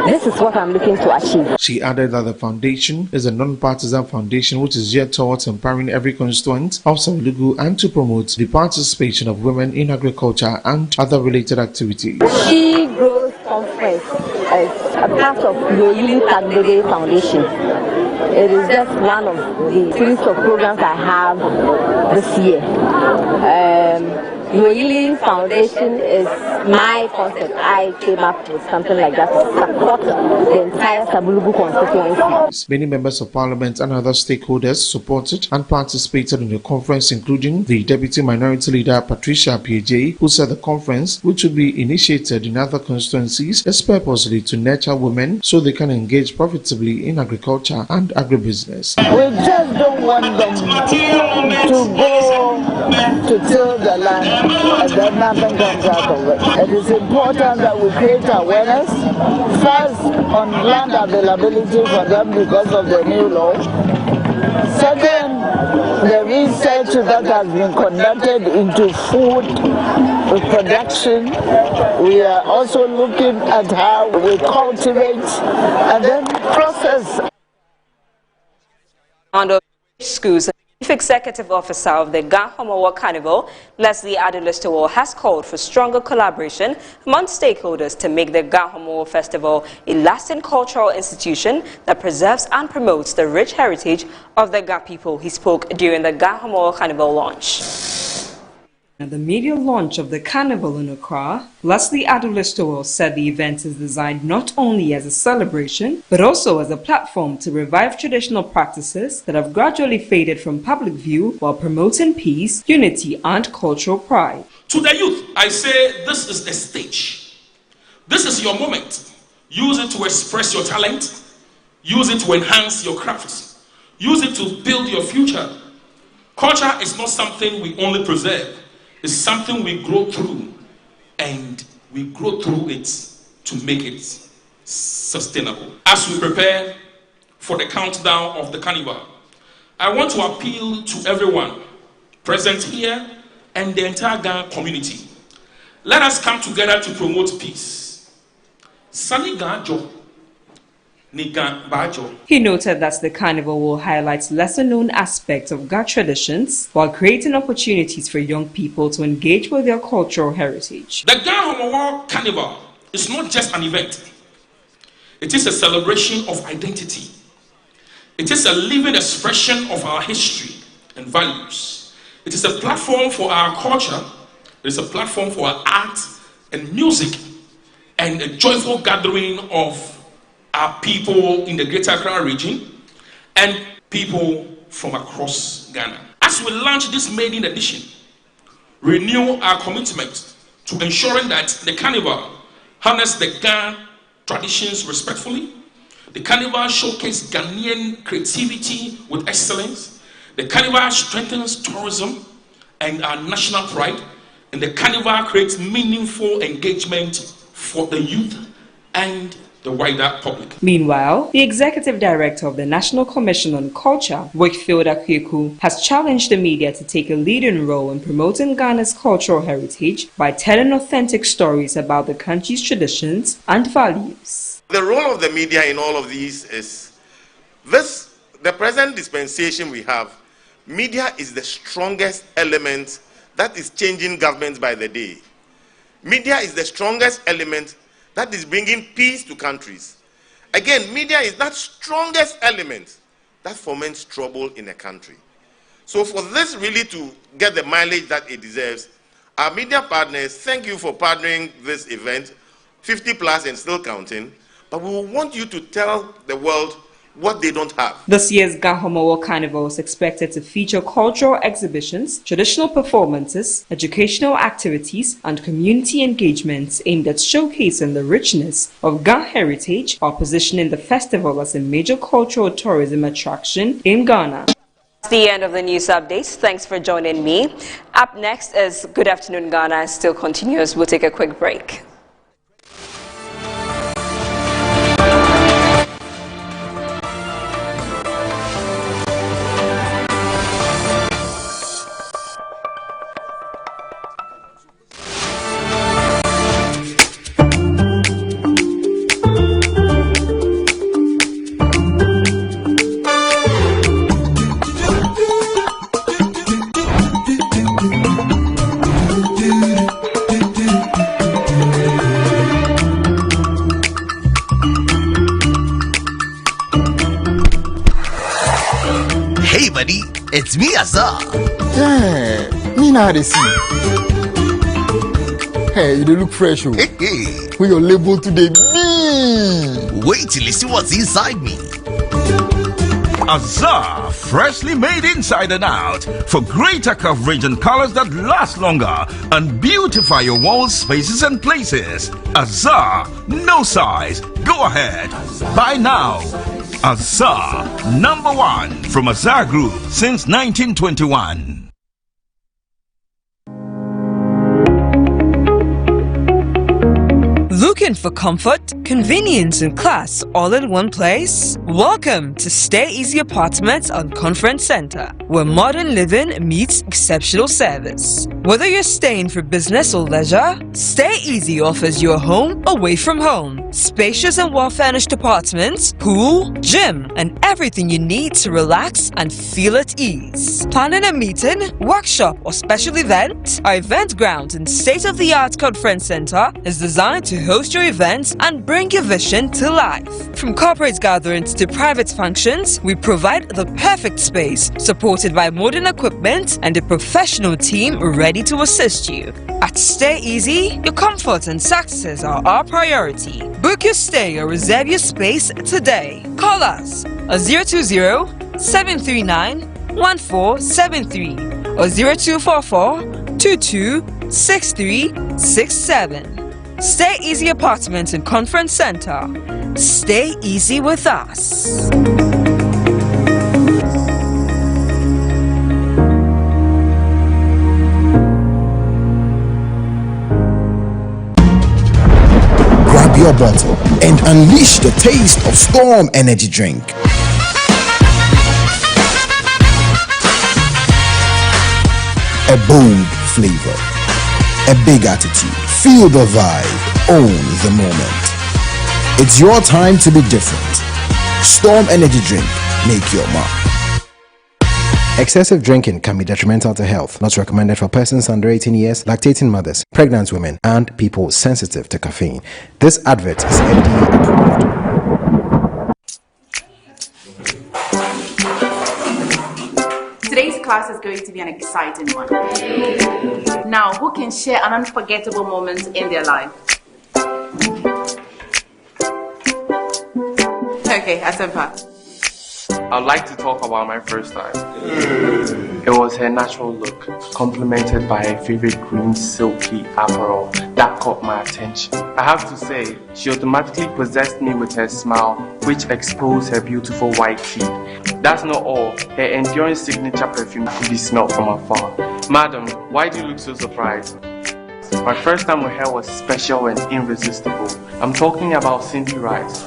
This is what I'm looking to achieve. She added that the foundation is a non-partisan foundation which is geared towards empowering every constituent of Sabulugu and to promote the participation of women in agriculture and other related activities. She Growth Conference is a part of Yoili Tagbede Foundation. It is just one of the series of programs I have this year. Yoili Foundation is my concept. I came up with something like that to support the entire Sabulugu constituency. Many members of parliament and other stakeholders supported and participated in the conference, including the Deputy Minority Leader Patricia Pieje, who said the conference, which will be initiated in other constituencies, is purposely to nurture women so they can engage profitably in agriculture and agribusiness. We just don't want them to go to till the land and then nothing comes out of it. It is important that we create awareness, first on land availability for them because of the new law. Second, the research that has been conducted into food production. We are also looking at how we cultivate and then process. Schools. Chief Executive Officer of the Ga Homowo Carnival, Leslie Adolistowell, has called for stronger collaboration among stakeholders to make the Ga Homowo Festival a lasting cultural institution that preserves and promotes the rich heritage of the Ga people. He spoke during the Ga Homowo Carnival launch. At the media launch of the carnival in Accra, Leslie Adolistowell said the event is designed not only as a celebration, but also as a platform to revive traditional practices that have gradually faded from public view while promoting peace, unity, and cultural pride. To the youth, I say this is the stage. This is your moment. Use it to express your talent. Use it to enhance your crafts. Use it to build your future. Culture is not something we only preserve. It's something we grow through, and we grow through it to make it sustainable. As we prepare for the countdown of the carnival, I want to appeal to everyone present here and the entire Ghana community. Let us come together to promote peace. He noted that the carnival will highlight lesser-known aspects of Ga traditions while creating opportunities for young people to engage with their cultural heritage. The Ga Homowo Carnival is not just an event. It is a celebration of identity. It is a living expression of our history and values. It is a platform for our culture. It is a platform for our art and music, and a joyful gathering of our people in the Greater Accra region and people from across Ghana. As we launch this maiden edition, renew our commitment to ensuring that the carnival harnesses the Ghana traditions respectfully. The carnival showcases Ghanaian creativity with excellence. The carnival strengthens tourism and our national pride. And the carnival creates meaningful engagement for the youth and the wider public. Meanwhile, the Executive Director of the National Commission on Culture, Wakefield Akweku, has challenged the media to take a leading role in promoting Ghana's cultural heritage by telling authentic stories about the country's traditions and values. The role of the media in all of these is this: the present dispensation we have, media is the strongest element that is changing governments by the day. Media is the strongest element that is bringing peace to countries. Again, media is that strongest element that foments trouble in a country. So for this really to get the mileage that it deserves, our media partners, thank you for partnering this event, 50 plus and still counting, but we want you to tell the world what they don't have. This year's Gahomawo Carnival is expected to feature cultural exhibitions, traditional performances, educational activities, and community engagements aimed at showcasing the richness of Ga heritage while positioning the festival as a major cultural tourism attraction in Ghana. That's the end of the news updates. Thanks for joining me. Up next is Good Afternoon Ghana. Still continues. We'll take a quick break. It's me, Azar. Yeah, me now they see. Hey, you look fresh. Hey. With your label today. Wait till you see what's inside me. Azar, freshly made inside and out for greater coverage and colors that last longer and beautify your walls, spaces and places. Azar, no size. Go ahead. Buy now. Azar, #1 from Azar Group since 1921. Looking for comfort, convenience, and class all in one place? Welcome to Stay Easy Apartments on Conference Center, where modern living meets exceptional service. Whether you're staying for business or leisure, Stay Easy offers you a home away from home. Spacious and well-furnished apartments, pool, gym, and everything you need to relax and feel at ease. Planning a meeting, workshop, or special event? Our event ground and state-of-the-art conference center is designed to host your events and bring your vision to life. From corporate gatherings to private functions, we provide the perfect space, supported by modern equipment and a professional team ready to assist you. At Stay Easy, your comfort and success are our priority. Book your stay or reserve your space today. Call us at 020-739-1473 or 0244-226367. Stay Easy Apartments and Conference Center. Stay easy with us. Grab your bottle and unleash the taste of Storm Energy Drink. A bold flavor, a big attitude. Feel the vibe, own the moment. It's your time to be different. Storm Energy Drink, make your mark. Excessive drinking can be detrimental to health. Not recommended for persons under 18 years, lactating mothers, pregnant women, and people sensitive to caffeine. This advert is FDA approved. Today's class is going to be an exciting one. Now, who can share an unforgettable moment in their life? Okay, Asempa. I'd like to talk about my first time. It was her natural look, complemented by her favorite green silky apparel that caught my attention. I have to say, she automatically possessed me with her smile, which exposed her beautiful white teeth. That's not all, her enduring signature perfume could be smelled from afar. Madam, why do you look so surprised? My first time with her was special and irresistible. I'm talking about Cindy Rice.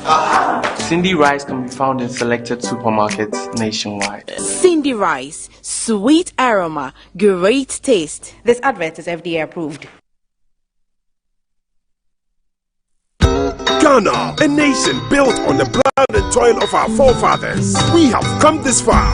Cindy Rice can be found in selected supermarkets nationwide. Cindy Rice, sweet aroma, great taste. This advert is FDA approved. Ghana, a nation built on the blood and toil of our forefathers. We have come this far.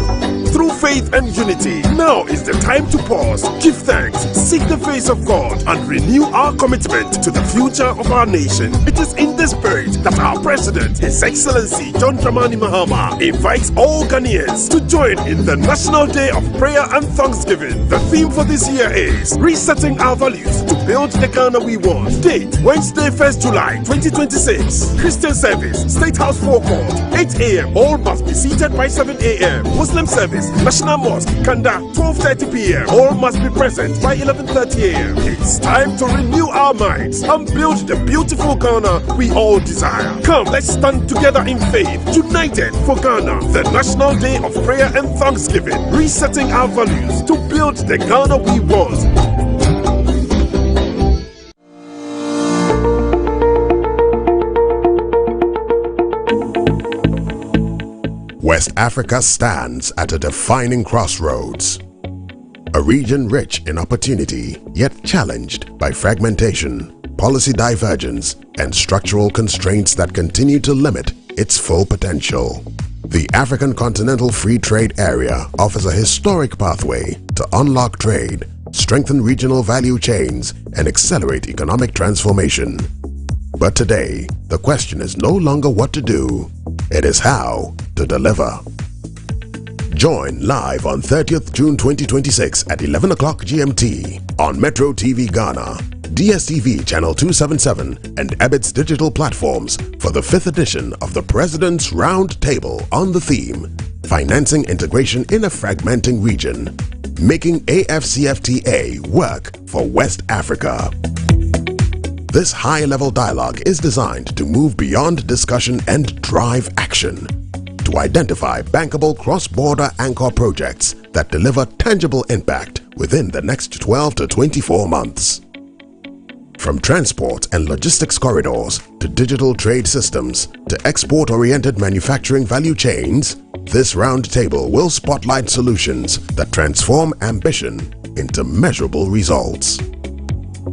through faith and unity. Now is the time to pause, give thanks, seek the face of God, and renew our commitment to the future of our nation. It is in this spirit that our President, His Excellency John Dramani Mahama, invites all Ghanaians to join in the National Day of Prayer and Thanksgiving. The theme for this year is Resetting Our Values to Build the Ghana We Want. Date, Wednesday, 1st July 2026. Christian service, State House forecourt, 8 a.m. All must be seated by 7 a.m. Muslim service, National Mosque, Kanda, 12:30 p.m. All must be present by 11:30 a.m. It's time to renew our minds and build the beautiful Ghana we all desire. Come, let's stand together in faith, united for Ghana. The National Day of Prayer and Thanksgiving, resetting our values to build the Ghana we want. West Africa stands at a defining crossroads. A region rich in opportunity, yet challenged by fragmentation, policy divergence, and structural constraints that continue to limit its full potential. The African Continental Free Trade Area offers a historic pathway to unlock trade, strengthen regional value chains, and accelerate economic transformation. But today, the question is no longer what to do, it is how to deliver. Join live on 30th June 2026 at 11 o'clock GMT on Metro TV Ghana, DSTV Channel 277 and EBIT's digital platforms for the 5th edition of the President's Round Table on the theme Financing Integration in a Fragmenting Region, Making AFCFTA Work for West Africa. This high-level dialogue is designed to move beyond discussion and drive action, to identify bankable cross-border anchor projects that deliver tangible impact within the next 12 to 24 months. From transport and logistics corridors to digital trade systems to export-oriented manufacturing value chains, this roundtable will spotlight solutions that transform ambition into measurable results.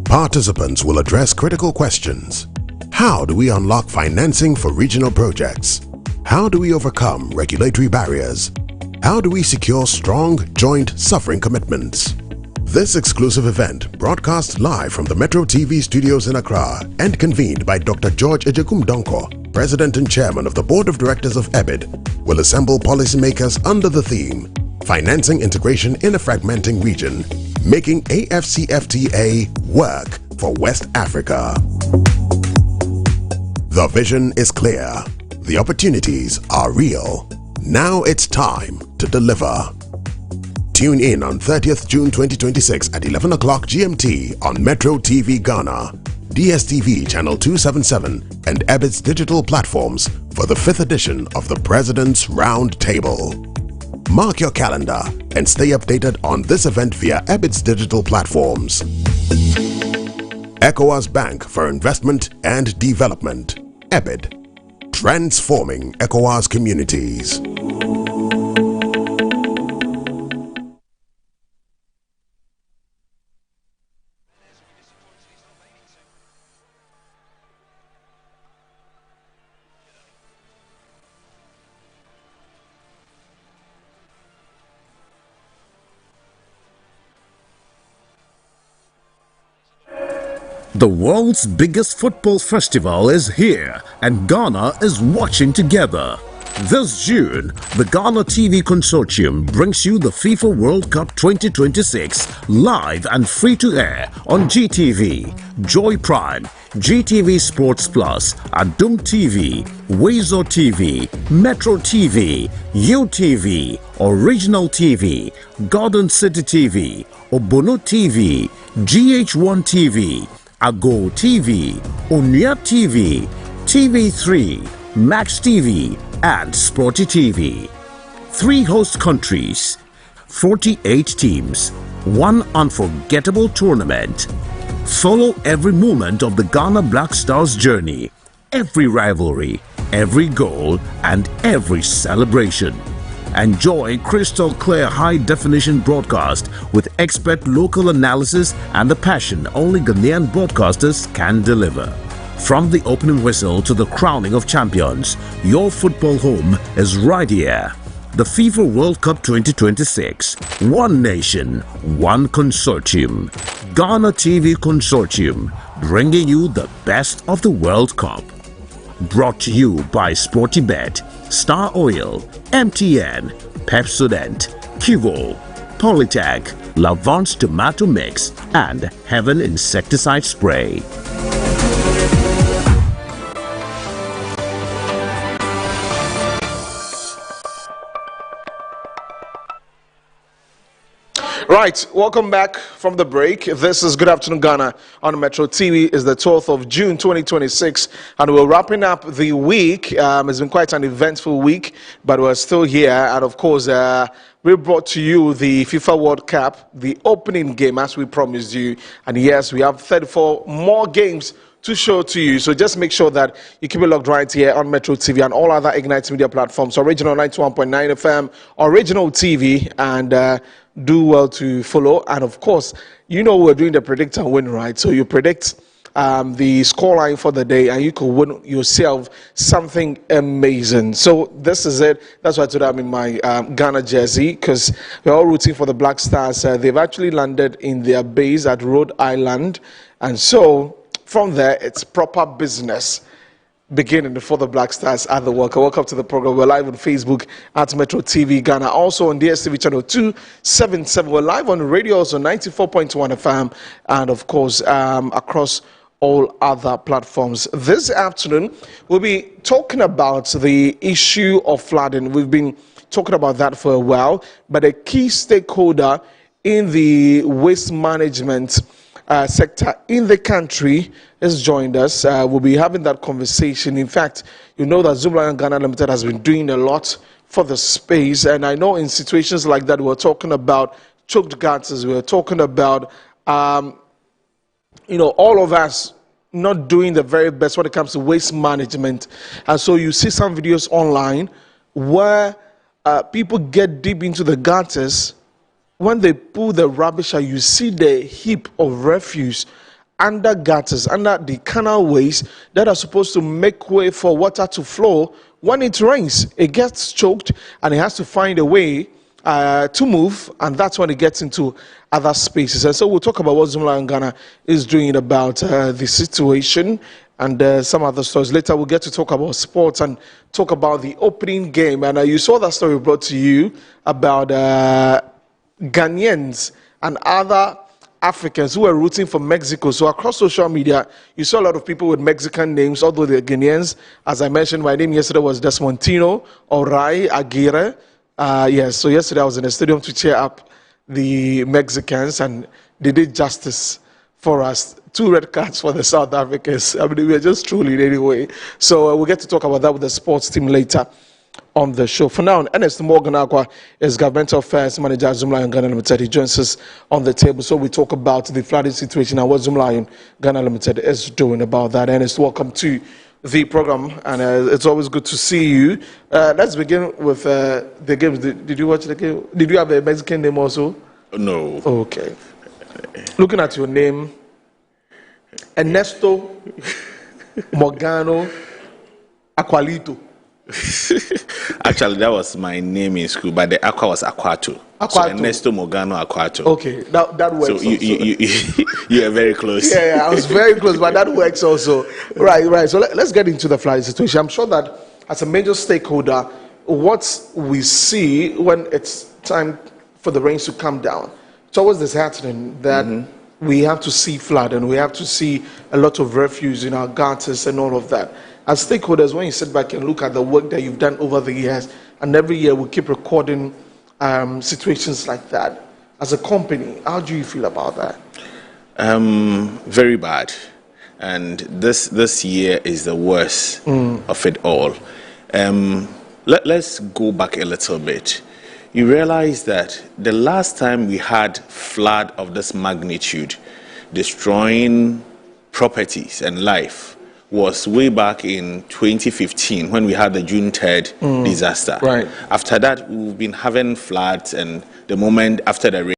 Participants will address critical questions. How do we unlock financing for regional projects? How do we overcome regulatory barriers? How do we secure strong joint sovereign commitments? This exclusive event, broadcast live from the Metro TV studios in Accra and convened by Dr. George Ejekum Donko, President and Chairman of the Board of Directors of EBIT, will assemble policymakers under the theme Financing Integration in a Fragmenting Region, Making AFCFTA Work for West Africa. The vision is clear. The opportunities are real. Now it's time to deliver. Tune in on 30th June 2026 at 11 o'clock GMT on Metro TV Ghana, DSTV Channel 277 and EBIT's digital platforms for the 5th edition of the President's Round Table. Mark your calendar and stay updated on this event via EBIT's digital platforms. ECOWAS Bank for Investment and Development, EBIT, transforming ECOWAS communities. The world's biggest football festival is here and Ghana is watching together. This June, the Ghana TV Consortium brings you the FIFA World Cup 2026 live and free to air on GTV, Joy Prime, GTV Sports Plus, Adum TV, Wezo TV, Metro TV, UTV, Original TV, Garden City TV, Obono TV, GH1 TV, Ago TV, Onya TV, TV3, Max TV, and Sporty TV. 3 host countries, 48 teams, 1 unforgettable tournament. Follow every moment of the Ghana Black Stars journey, every rivalry, every goal, and every celebration. Enjoy crystal clear high-definition broadcast with expert local analysis and the passion only Ghanaian broadcasters can deliver. From the opening whistle to the crowning of champions, your football home is right here. the FIFA World Cup 2026. One nation, one consortium. Ghana TV Consortium, bringing you the best of the World Cup. Brought to you by Sportybet, Star Oil, MTN, Pepsodent, Kivo, Polytech, Lavance Tomato Mix, and Heaven Insecticide Spray. Right, welcome back from the break. This is Good Afternoon Ghana on Metro TV. It's the 12th of June 2026, and we're wrapping up the week. It's been quite an eventful week, but we're still here. And of course, we brought to you the FIFA World Cup, the opening game, as we promised you. And yes, we have 34 more games to show to you. So just make sure that you keep it locked right here on Metro TV and all other Ignite Media platforms. Original 91.9 FM, Original TV, and do well to follow. And of course, you know we're doing the predict and win, right? So you predict the scoreline for the day, and you could win yourself something amazing. So this is it. That's why today I'm in my Ghana jersey, because we're all rooting for the Black Stars. They've actually landed in their base at Rhode Island, and so from there, it's proper business beginning for the Black Stars at the World Cup. Welcome to the program. We're live on Facebook at Metro TV Ghana. Also on DSTV channel 277. We're live on radio, also 94.1 FM. And of course, across all other platforms. This afternoon, we'll be talking about the issue of flooding. We've been talking about that for a while. But a key stakeholder in the waste management sector in the country has joined us. We'll be having that conversation. In fact, you know that Zoomlion Ghana Limited has been doing a lot for the space, and I know in situations like that we're talking about choked gutters, we're talking about all of us not doing the very best when it comes to waste management. And so you see some videos online where people get deep into the gutters. When they pull the rubbish out, you see the heap of refuse under gutters, under the canal ways that are supposed to make way for water to flow. When it rains, it gets choked and it has to find a way to move, and that's when it gets into other spaces. And so we'll talk about what Zoomlion Ghana is doing about the situation and some other stories. Later we'll get to talk about sports and talk about the opening game. And you saw that story brought to you about Ghanaians and other Africans who were rooting for Mexico. So across social media, you saw a lot of people with Mexican names, although they're Ghanaians. As I mentioned, my name yesterday was Desmontino Orai Aguirre. Yes, so yesterday I was in the stadium to cheer up the Mexicans, and they did justice for us. 2 red cards for the South Africans. I mean, we are just trolling anyway. So we'll get to talk about that with the sports team later on the show. For now, Ernest Morgan Aqua is Governmental Affairs Manager at Zoomlion Ghana Limited. He joins us on the table. So we talk about the flooding situation and what Zoomlion Ghana Limited is doing about that. Ernest, welcome to the program, and it's always good to see you. Let's begin with the games. Did you watch the game? Did you have a Mexican name also? No. Okay. Looking at your name, Ernesto Morgano Aqualito. Actually, that was my name in school, but the aqua was Aquato. So Ernesto Morgano Aquato. Okay, that works. So you are very close. Yeah, I was very close, but that works also. Right. So let's get into the flood situation. I'm sure that as a major stakeholder, what we see when it's time for the rains to come down, it's always disheartening that we have to see flood and we have to see a lot of refuse in our gutters and all of that. As stakeholders, when you sit back and look at the work that you've done over the years, and every year we keep recording situations like that, as a company, how do you feel about that? Very bad. And this year is the worst of it all. Let's go back a little bit. You realize that the last time we had flood of this magnitude, destroying properties and life, was way back in 2015 when we had the June 3rd disaster. Right. After that, we've been having floods, and the moment after the rain,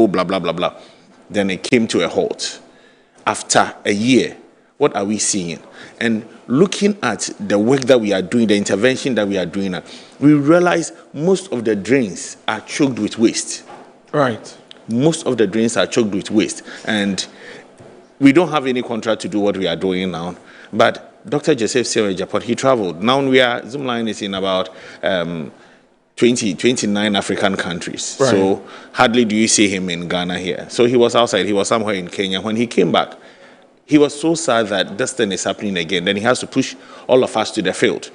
blah, blah, blah, blah. Then it came to a halt. After a year, what are we seeing? And looking at the work that we are doing, the intervention that we are doing, we realize most of the drains are choked with waste. Right. Most of the drains are choked with waste. And we don't have any contract to do what we are doing now. But Dr. Joseph Sewell Japot, he traveled. Now Zoomlion is in about 29 African countries. Right. So hardly do you see him in Ghana here. So he was outside. He was somewhere in Kenya. When he came back, he was so sad that this thing is happening again. Then he has to push all of us to the field.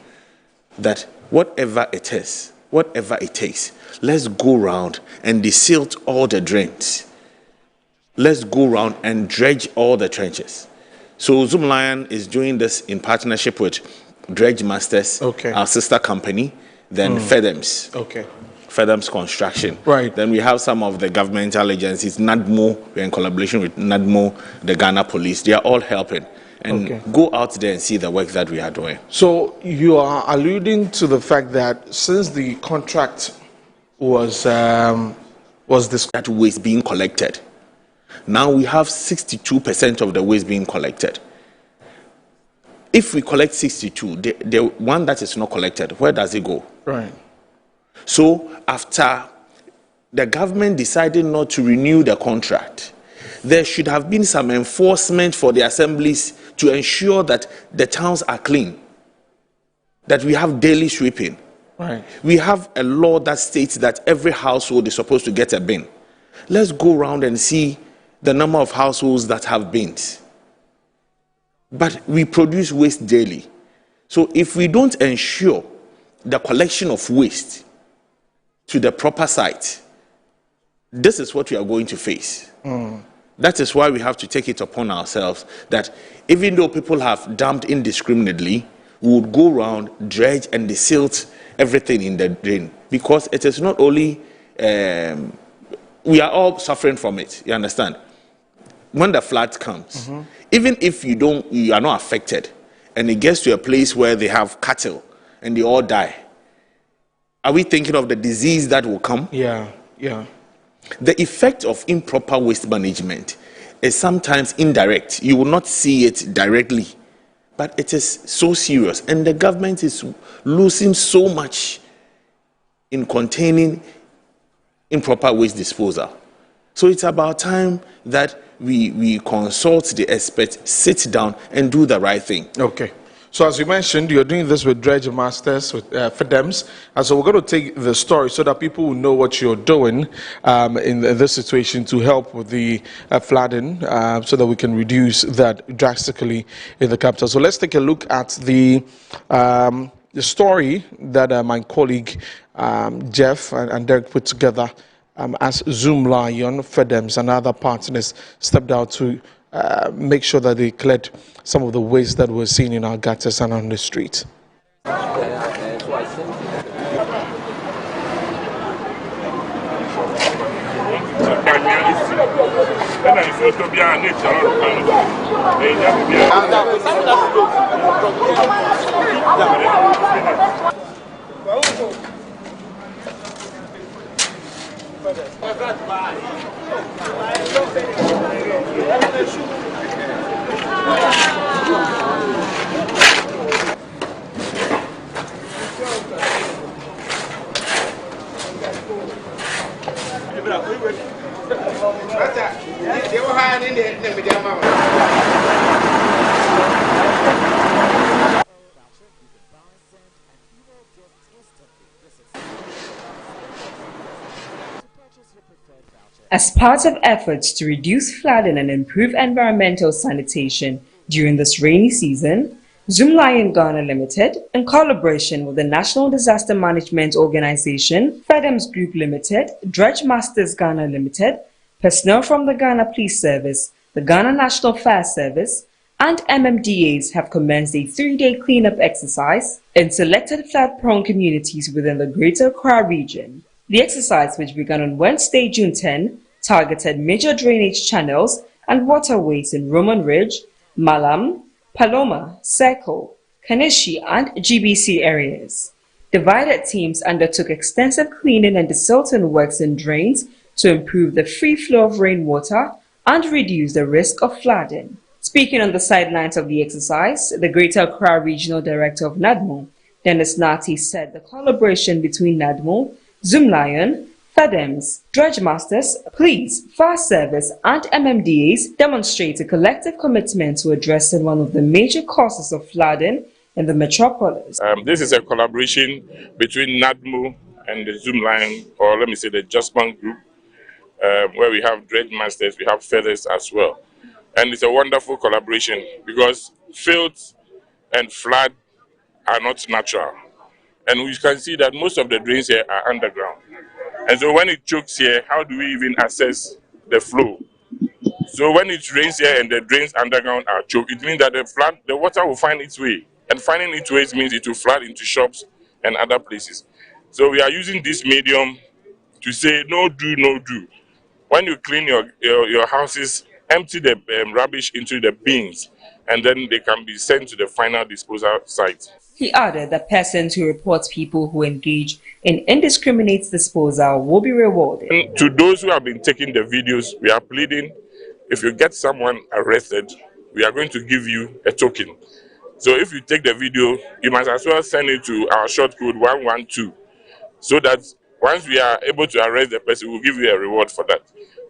That whatever it is, whatever it takes, let's go around and desilt all the drains. Let's go around and dredge all the trenches. So Zoomlion is doing this in partnership with Dredge Masters, our sister company, then FEDEMS. FEDEMS Construction. Right. Then we have some of the governmental agencies, NADMO, we're in collaboration with NADMO, the Ghana Police. They are all helping. And go out there and see the work that we are doing. So you are alluding to the fact that since the contract was this that waste being collected, now we have 62% of the waste being collected. If we collect 62, the one that is not collected, where does it go? Right. So after the government decided not to renew the contract, there should have been some enforcement for the assemblies to ensure that the towns are clean, that we have daily sweeping. Right. We have a law that states that every household is supposed to get a bin. Let's go around and see the number of households that have bins. But we produce waste daily. So if we don't ensure the collection of waste to the proper site, this is what we are going to face. That is why we have to take it upon ourselves that even though people have dumped indiscriminately, we would go around, dredge and desilt everything in the drain. Because it is not only, we are all suffering from it, you understand? When the flood comes, even if you are not affected, and it gets to a place where they have cattle and they all die, are we thinking of the disease that will come? Yeah. The effect of improper waste management is sometimes indirect. You will not see it directly, but it is so serious. And the government is losing so much in containing improper waste disposal. So it's about time that we consult the experts, sit down and do the right thing. Okay. So as you mentioned, you're doing this with Dredge Masters, with FEDEMS. And so we're going to take the story so that people will know what you're doing in this situation to help with the flooding so that we can reduce that drastically in the capital. So let's take a look at the story that my colleague Jeff and Derek put together as Zoomlion, FEDEMS and other partners stepped out to make sure that they cleared some of the waste that we're seeing in our gutters and on the streets. As part of efforts to reduce flooding and improve environmental sanitation during this rainy season, Zoomlion Ghana Limited, in collaboration with the National Disaster Management Organization, FEDEMS Group Limited, Dredge Masters Ghana Limited, personnel from the Ghana Police Service, the Ghana National Fire Service, and MMDAs have commenced a 3-day cleanup exercise in selected flood-prone communities within the Greater Accra region. The exercise, which began on Wednesday, June 10, targeted major drainage channels and waterways in Roman Ridge, Malam, Paloma, Circle, Kanishi, and GBC areas. Divided teams undertook extensive cleaning and desilting works in drains to improve the free flow of rainwater and reduce the risk of flooding. Speaking on the sidelines of the exercise, the Greater Accra Regional Director of NADMO, Dennis Nati, said the collaboration between NADMO, Zoomlion, FEDEMS, Dredge Masters, Police, Fire Service and MMDAs demonstrate a collective commitment to addressing one of the major causes of flooding in the metropolis. This is a collaboration between NADMO and the Zoomlion, or let me say the Just Bank Group, where we have Dredge Masters, we have Feathers as well. And it's a wonderful collaboration because filth and flood are not natural. And we can see that most of the drains here are underground. And so when it chokes here, how do we even assess the flow? So when it rains here and the drains underground are choked, it means that the water will find its way. And finding its way means it will flood into shops and other places. So we are using this medium to say no do, no do. When you clean your houses, empty the rubbish into the bins, and then they can be sent to the final disposal site. He added that persons who report people who engage in indiscriminate disposal will be rewarded. And to those who have been taking the videos, we are pleading, if you get someone arrested, we are going to give you a token. So if you take the video, you must as well send it to our short code 112, so that once we are able to arrest the person, we'll give you a reward for that.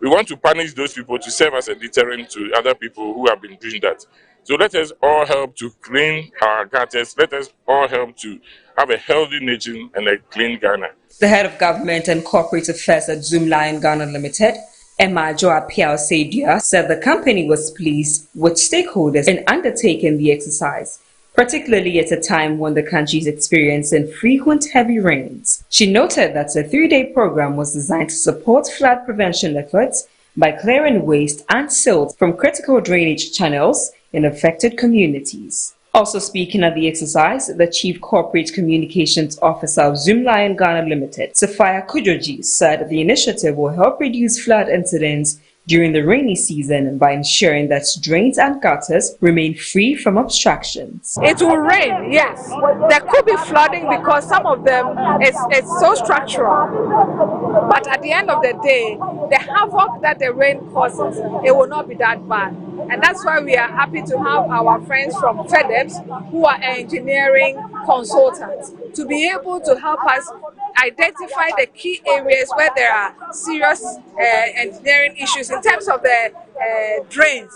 We want to punish those people to serve as a deterrent to other people who have been doing that. So let us all help to clean our gutters. Let us all help to have a healthy nation and a clean Ghana. The head of government and corporate affairs at Zoomlion Ghana Limited, Emma Joa Piao Seidia, said the company was pleased with stakeholders in undertaking the exercise, particularly at a time when the country is experiencing frequent heavy rains. She noted that the 3-day program was designed to support flood prevention efforts by clearing waste and silt from critical drainage channels in affected communities. Also speaking at the exercise, the Chief Corporate Communications Officer of Zoomlion Ghana Limited, Sophia Kujoji, said the initiative will help reduce flood incidents during the rainy season by ensuring that drains and gutters remain free from obstructions. It will rain, yes. There could be flooding because some of them, it's so structural. But at the end of the day, the havoc that the rain causes, it will not be that bad. And that's why we are happy to have our friends from FEDEMS, who are engineering consultants, to be able to help us identify the key areas where there are serious engineering issues in terms of the drains,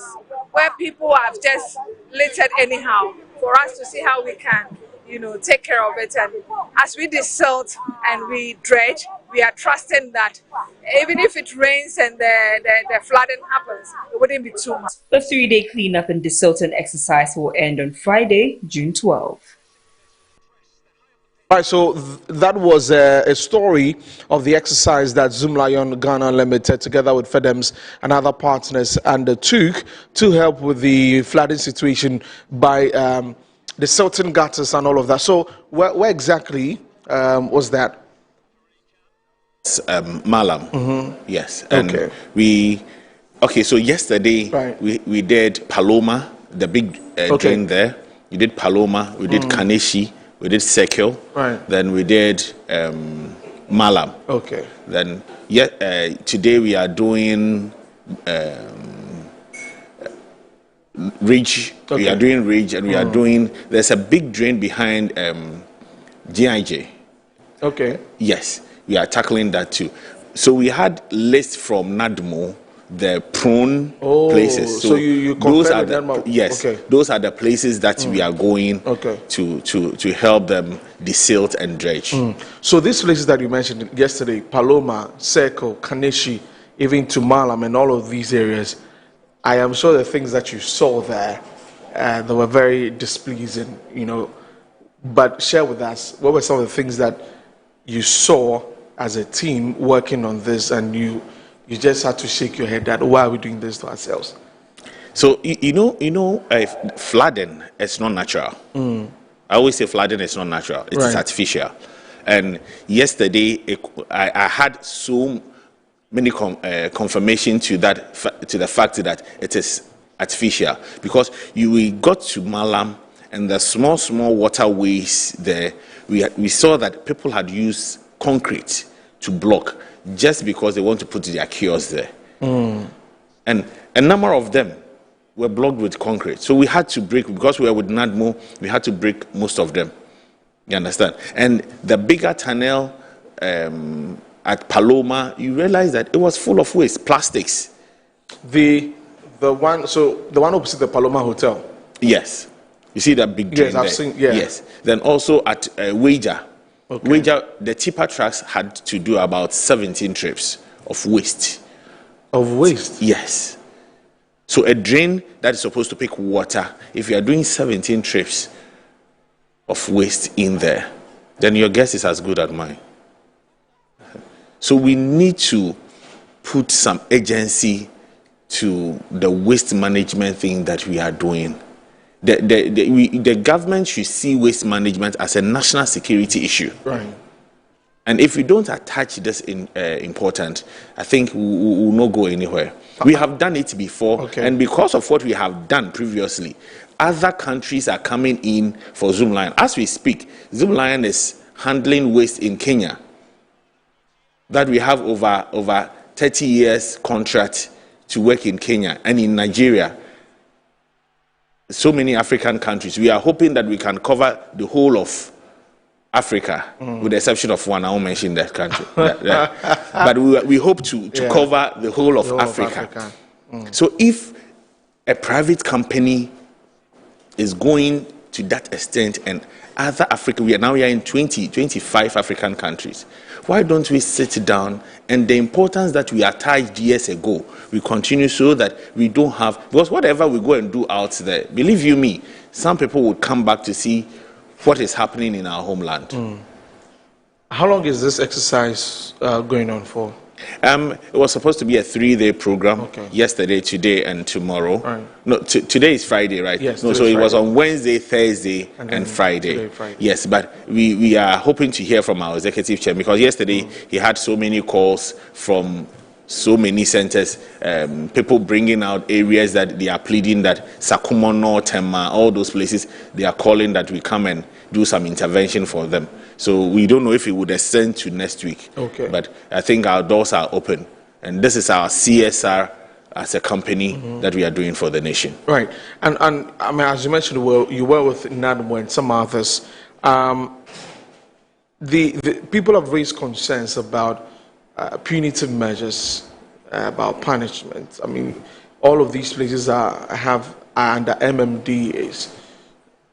where people have just littered anyhow, for us to see how we can, take care of it. And as we desilt and we dredge, we are trusting that even if it rains and the flooding happens, it wouldn't be too much. The 3-day cleanup and desilting exercise will end on Friday, June 12. All right, so that was a story of the exercise that Zoomlion Ghana Limited, together with FEDEMS and other partners, undertook to help with the flooding situation by the silting gutters and all of that. So where exactly was that? Malam. Yes. And okay. So yesterday we did Paloma, the big drain there. We did Paloma. We did Kaneshi. We did Sekil. Then we did Malam. Okay. Then today we are doing Ridge. We are doing Ridge, and we are doing. There's a big drain behind GIJ. Okay. Yes, we are tackling that too. So we had lists from NADMO, the prone places. So you those are the yes. Okay. Those are the places that we are going to help them desilt and dredge. So these places that you mentioned yesterday, Paloma, Sekil, Kaneshi, even to Malam, and all of these areas, I am sure the things that you saw there, they were very displeasing, But share with us, what were some of the things that you saw as a team working on this, and you just had to shake your head that why are we doing this to ourselves? So flooding is not natural. I always say flooding is not natural; it is artificial. And yesterday, I had so many confirmation to the fact that it is artificial, because we got to Malam and the small waterways there. We saw that people had used concrete to block just because they want to put their kiosks there. Mm. And a number of them were blocked with concrete. So we had to break, because we were with NADMO, we had to break most of them. You understand? And the bigger tunnel at Paloma, you realize that it was full of waste, plastics. The one opposite the Paloma Hotel. Yes. You see that big drain Yes, I've there? seen, yeah. Yes. Then also at Wager. Okay. Wager, the tipper trucks had to do about 17 trips of waste. Of waste? Yes. So a drain that is supposed to pick water, if you are doing 17 trips of waste in there, then your guess is as good as mine. So we need to put some agency to the waste management thing that we are doing. The government should see waste management as a national security issue. Right. And if we don't attach this important, I think we will not go anywhere. We have done it before, and because of what we have done previously, other countries are coming in for Zoomlion. As we speak, Zoomlion is handling waste in Kenya. That we have over 30 years contract to work in Kenya and in Nigeria. So many African countries. We are hoping that we can cover the whole of Africa, with the exception of one. I won't mention that country. But we hope to cover the whole of Africa. So if a private company is going to that extent, and other Africa, we are in 25 African countries, why don't we sit down, and the importance that we attached years ago, we continue, so that we don't have, because whatever we go and do out there, believe you me, some people will come back to see what is happening in our homeland. How long is this exercise going on for? It was supposed to be a 3-day program. Yesterday, today, and tomorrow. Right. No, today is Friday, right? Yes. No, so it was on Wednesday, Thursday, and Friday. Today, Friday. Yes, but we are hoping to hear from our executive chair, because yesterday he had so many calls from so many centers, people bringing out areas that they are pleading that Sakumono, Tema, all those places, they are calling that we come and do some intervention for them. So we don't know if it would extend to next week. Okay. But I think our doors are open. And this is our CSR as a company that we are doing for the nation. Right. And I mean, as you mentioned, you were with NADMO and some others. The people have raised concerns about punitive measures, about punishment. I mean, all of these places are under MMDAs.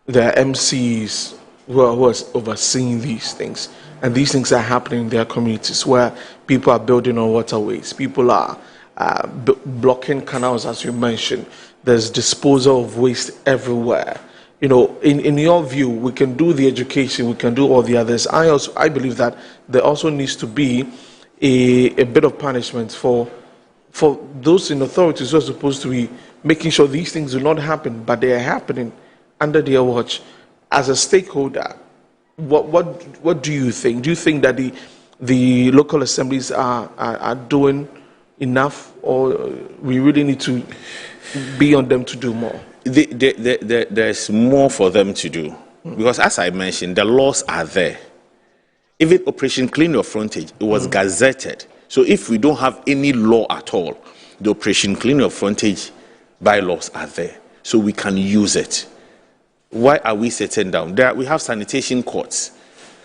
There are MCs who are overseeing these things. And these things are happening in their communities, where people are building on waterways. People are blocking canals, as you mentioned. There's disposal of waste everywhere. You know, in your view, we can do the education, we can do all the others. I believe that there also needs to be a bit of punishment for those in authorities who are supposed to be making sure these things do not happen, but they are happening under their watch. As a stakeholder, what do you think? Do you think that the local assemblies are doing enough, or we really need to be on them to do more? There's more for them to do, because as I mentioned, the laws are there. Even Operation Clean Your Frontage, it was gazetted. So if we don't have any law at all, the Operation Clean Your Frontage bylaws are there, so we can use it. Why are we sitting down? We have sanitation courts.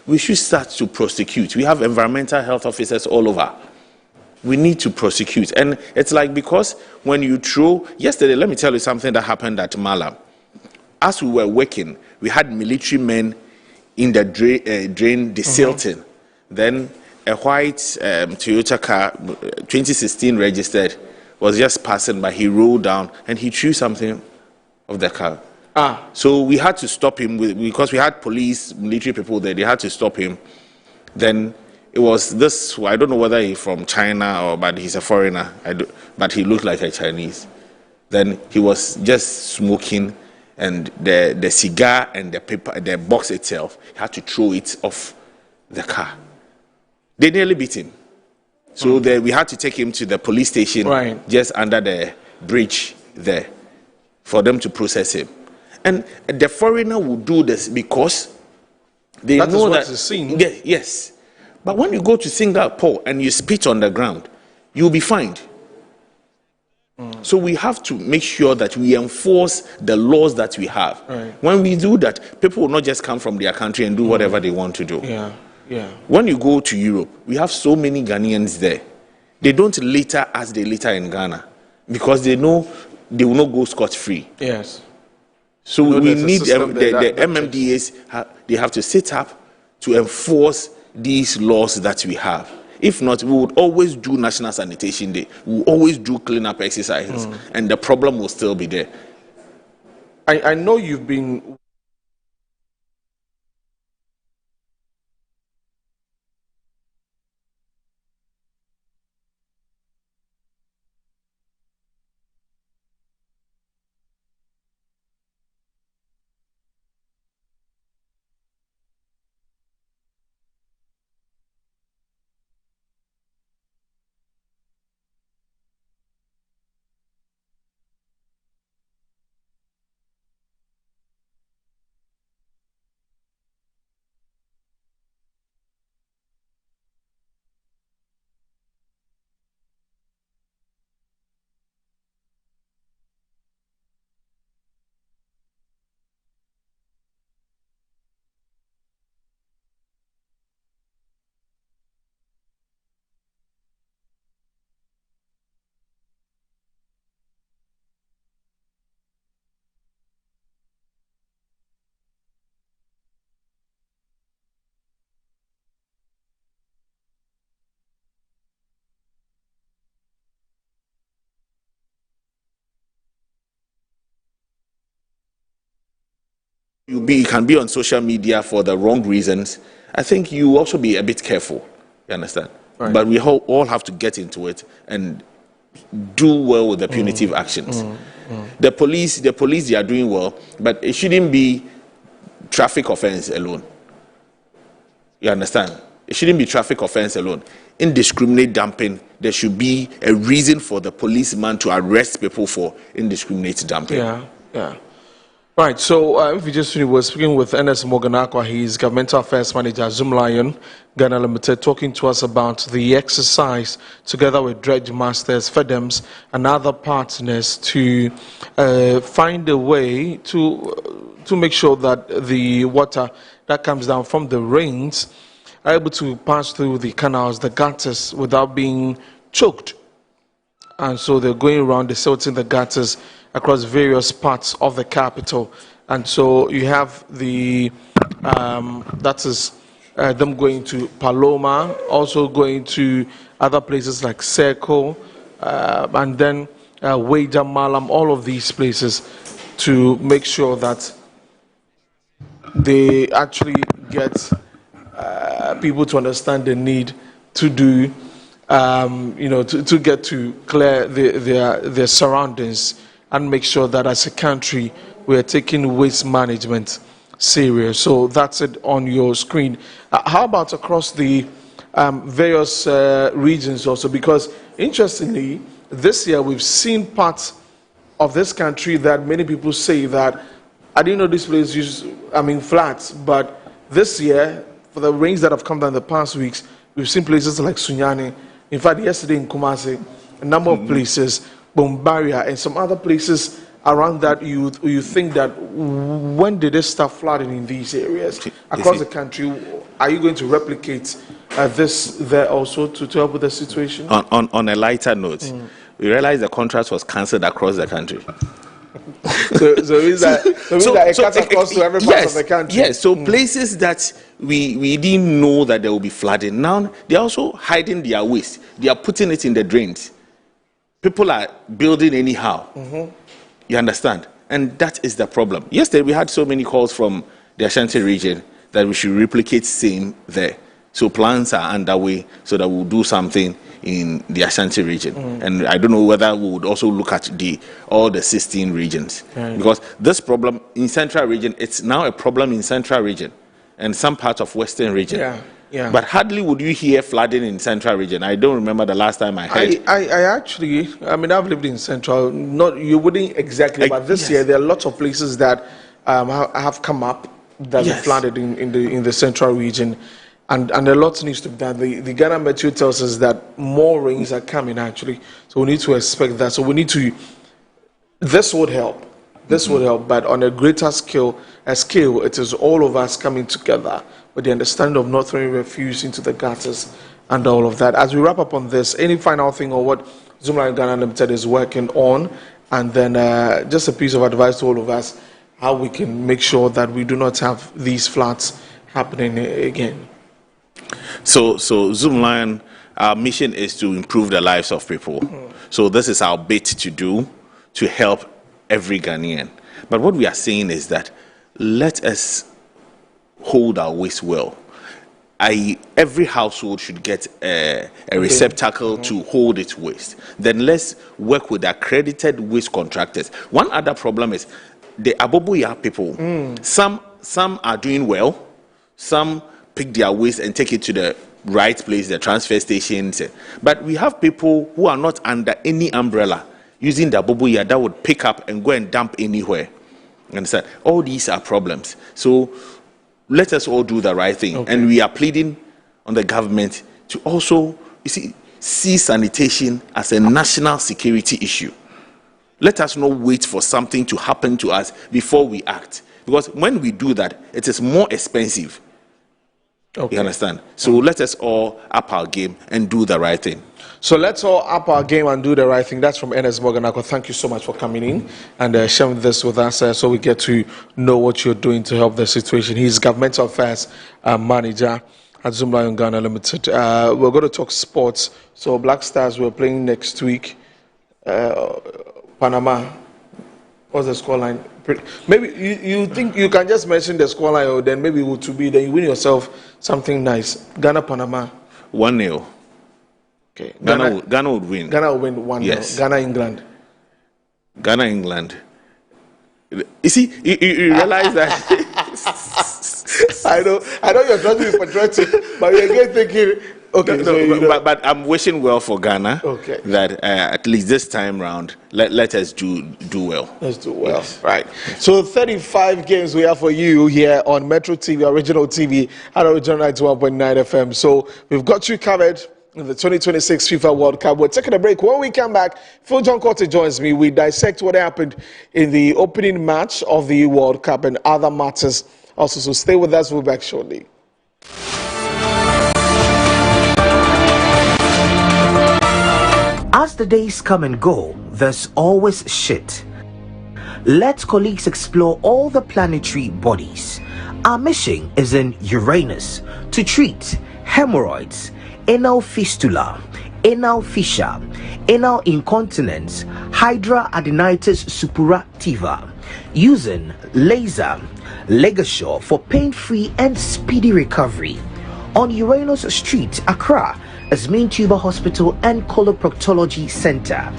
We should start to prosecute. We have environmental health officers all over. We need to prosecute. And it's like, because when you throw, yesterday, let me tell you something that happened at Malam. As we were working, we had military men in the drain desilting. Then a white Toyota car, 2016 registered, was just passing by. He rolled down and he threw something of the car. So we had to stop him because we had police, military people there. They had to stop him. Then it was this, I don't know whether he's from China but he's a foreigner. But he looked like a Chinese. Then he was just smoking, and the cigar and the paper, the box itself, he had to throw it off the car. They nearly beat him. So we had to take him to the police station just under the bridge there for them to process him. And the foreigner will do this because they know that. Is seen. Yes, But when you go to Singapore and you spit on the ground, you'll be fined. So we have to make sure that we enforce the laws that we have. Right. When we do that, people will not just come from their country and do whatever they want to do. Yeah, yeah. When you go to Europe, we have so many Ghanaians there. They don't litter as they litter in Ghana because they know they will not go scot-free. Yes. So You know, we there's a need system the MMDAs, they have to sit up to enforce these laws that we have. If not, we would always do National Sanitation Day. We will always do cleanup exercises, and the problem will still be there. I know you've been... You can be on social media for the wrong reasons. I think you also be a bit careful. You understand? Right. But we all have to get into it and do well with the punitive actions. The police, they are doing well, but it shouldn't be traffic offense alone. You understand? It shouldn't be traffic offense alone. Indiscriminate dumping, there should be a reason for the policeman to arrest people for indiscriminate dumping. Yeah, yeah. Right, so if we just were speaking with Ernest Morganakwa, he's Governmental Affairs Manager, Zoomlion, Ghana Limited, talking to us about the exercise together with dredge masters, FEDEMS, and other partners to find a way to make sure that the water that comes down from the rains are able to pass through the canals, the gutters, without being choked. And so they're going around, they're sorting the gutters across various parts of the capital. And so you have the, that is them going to Paloma, also going to other places like Serco, and then Weja Malam, all of these places to make sure that they actually get people to understand the need to do, to get to clear their surroundings and make sure that as a country we are taking waste management serious. So that's it on your screen. How about across the various regions also? Because interestingly, this year we've seen parts of this country that many people say that I didn't know this place is, flats, but this year, for the rains that have come down the past weeks, we've seen places like Sunyani. In fact, yesterday in Kumasi, a number of places, Bombaria, and some other places around that. You think that when did they start flooding in these areas across the country? Are you going to replicate this there also to help with the situation? On a lighter note, we realized the contract was cancelled across the country. so it cuts across to every part of the country. Yes, so places that we didn't know that there will be flooding, now they're also hiding their waste. They are putting it in the drains. People are building anyhow. You understand? And that is the problem. Yesterday we had so many calls from the Ashanti region that we should replicate same there. So plans are underway so that we'll do something in the Ashanti region. And I don't know whether we would also look at all the 16 regions. Because this problem in Central region, it's now a problem in Central region and some part of Western region. Yeah. But hardly would you hear flooding in Central region. I don't remember the last time I heard. I actually, I've lived in Central. You wouldn't exactly, but this year there are lots of places that have come up that have flooded in the Central region. And a lot needs to be done. The Ghana Metro tells us that more rains are coming actually, so we need to expect that. So we need to. This would help. This would help, but on a greater scale, it is all of us coming together with the understanding of not throwing refuse into the gutters and all of that. As we wrap up on this, any final thing or what Zoomlion Ghana Limited is working on, and then just a piece of advice to all of us, how we can make sure that we do not have these floods happening again. So Zoomlion, our mission is to improve the lives of people. So this is our bit to do to help every Ghanaian. But what we are saying is that let us hold our waste well. Every household should get a receptacle to hold its waste. Then let's work with accredited waste contractors. One other problem is the Aboboya people. Some are doing well. Some pick their waste and take it to the right place, the transfer stations. But we have people who are not under any umbrella using the Aboboya that would pick up and go and dump anywhere. Understand? All these are problems. So let us all do the right thing. And we are pleading on the government to also, see sanitation as a national security issue. Let us not wait for something to happen to us before we act. Because when we do that, it is more expensive. You understand? So let us all up our game and do the right thing. So let's all up our game and do the right thing. That's from Ernest Morganako. Thank you so much for coming in and sharing this with us so we get to know what you're doing to help the situation. He's Governmental Affairs Manager at Zoomlion Ghana Limited. We're going to talk sports. So Black Stars, we're playing next week. Panama. What's the scoreline? Maybe you think you can just mention the scoreline, or then maybe it to be, then you win yourself something nice. Ghana, Panama. 1-0. Okay. Ghana would win. Ghana would win 1-0. Yes. Ghana, England. Ghana, England. You see, you realize that. I know you're trying to be patriotic, but you're again thinking. Okay, but I'm wishing well for Ghana. Okay. That at least this time round, let us do well. Let's do well. Yes. Right. So 35 games we have for you here on Metro TV, Original TV, and Original 91.9 FM. So we've got you covered in the 2026 FIFA World Cup. We're taking a break. When we come back, Phil John Cotter joins me. We dissect what happened in the opening match of the World Cup and other matters also. So stay with us. We'll be back shortly. As the days come and go, there's always shit. Let colleagues explore all the planetary bodies. Our mission is in Uranus to treat hemorrhoids, anal fistula, anal fissure, anal incontinence, hidradenitis suppurativa, using laser Legasure for pain-free and speedy recovery. On Uranus Street, Accra, is Main Tuber Hospital and Coloproctology Center.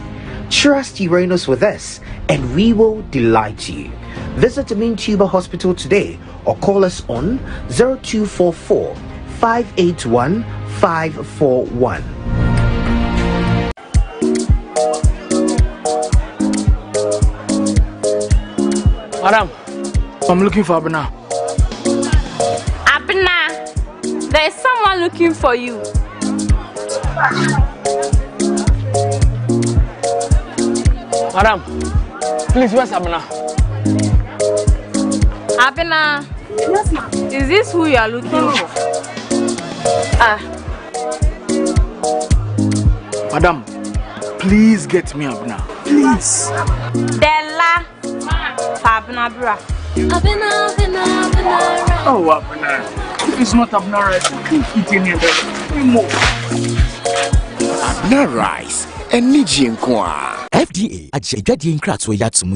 Trust Uranus with us and we will delight you. Visit Main Tuber Hospital today or call us on 0244 581 541. Madam, I'm looking for Abena. Abena, there is someone looking for you. Madam, please, where's Abena? Abena, yes, ma'am. Is this who you are looking for? Madam, please get me Abena. Please. Della, Abena, bra. Oh, Abena. If it's not Abena rice, I can't eat any of it. Abena rice and Nijin Kwa. FDA Ajayadi Kratso Yatsum.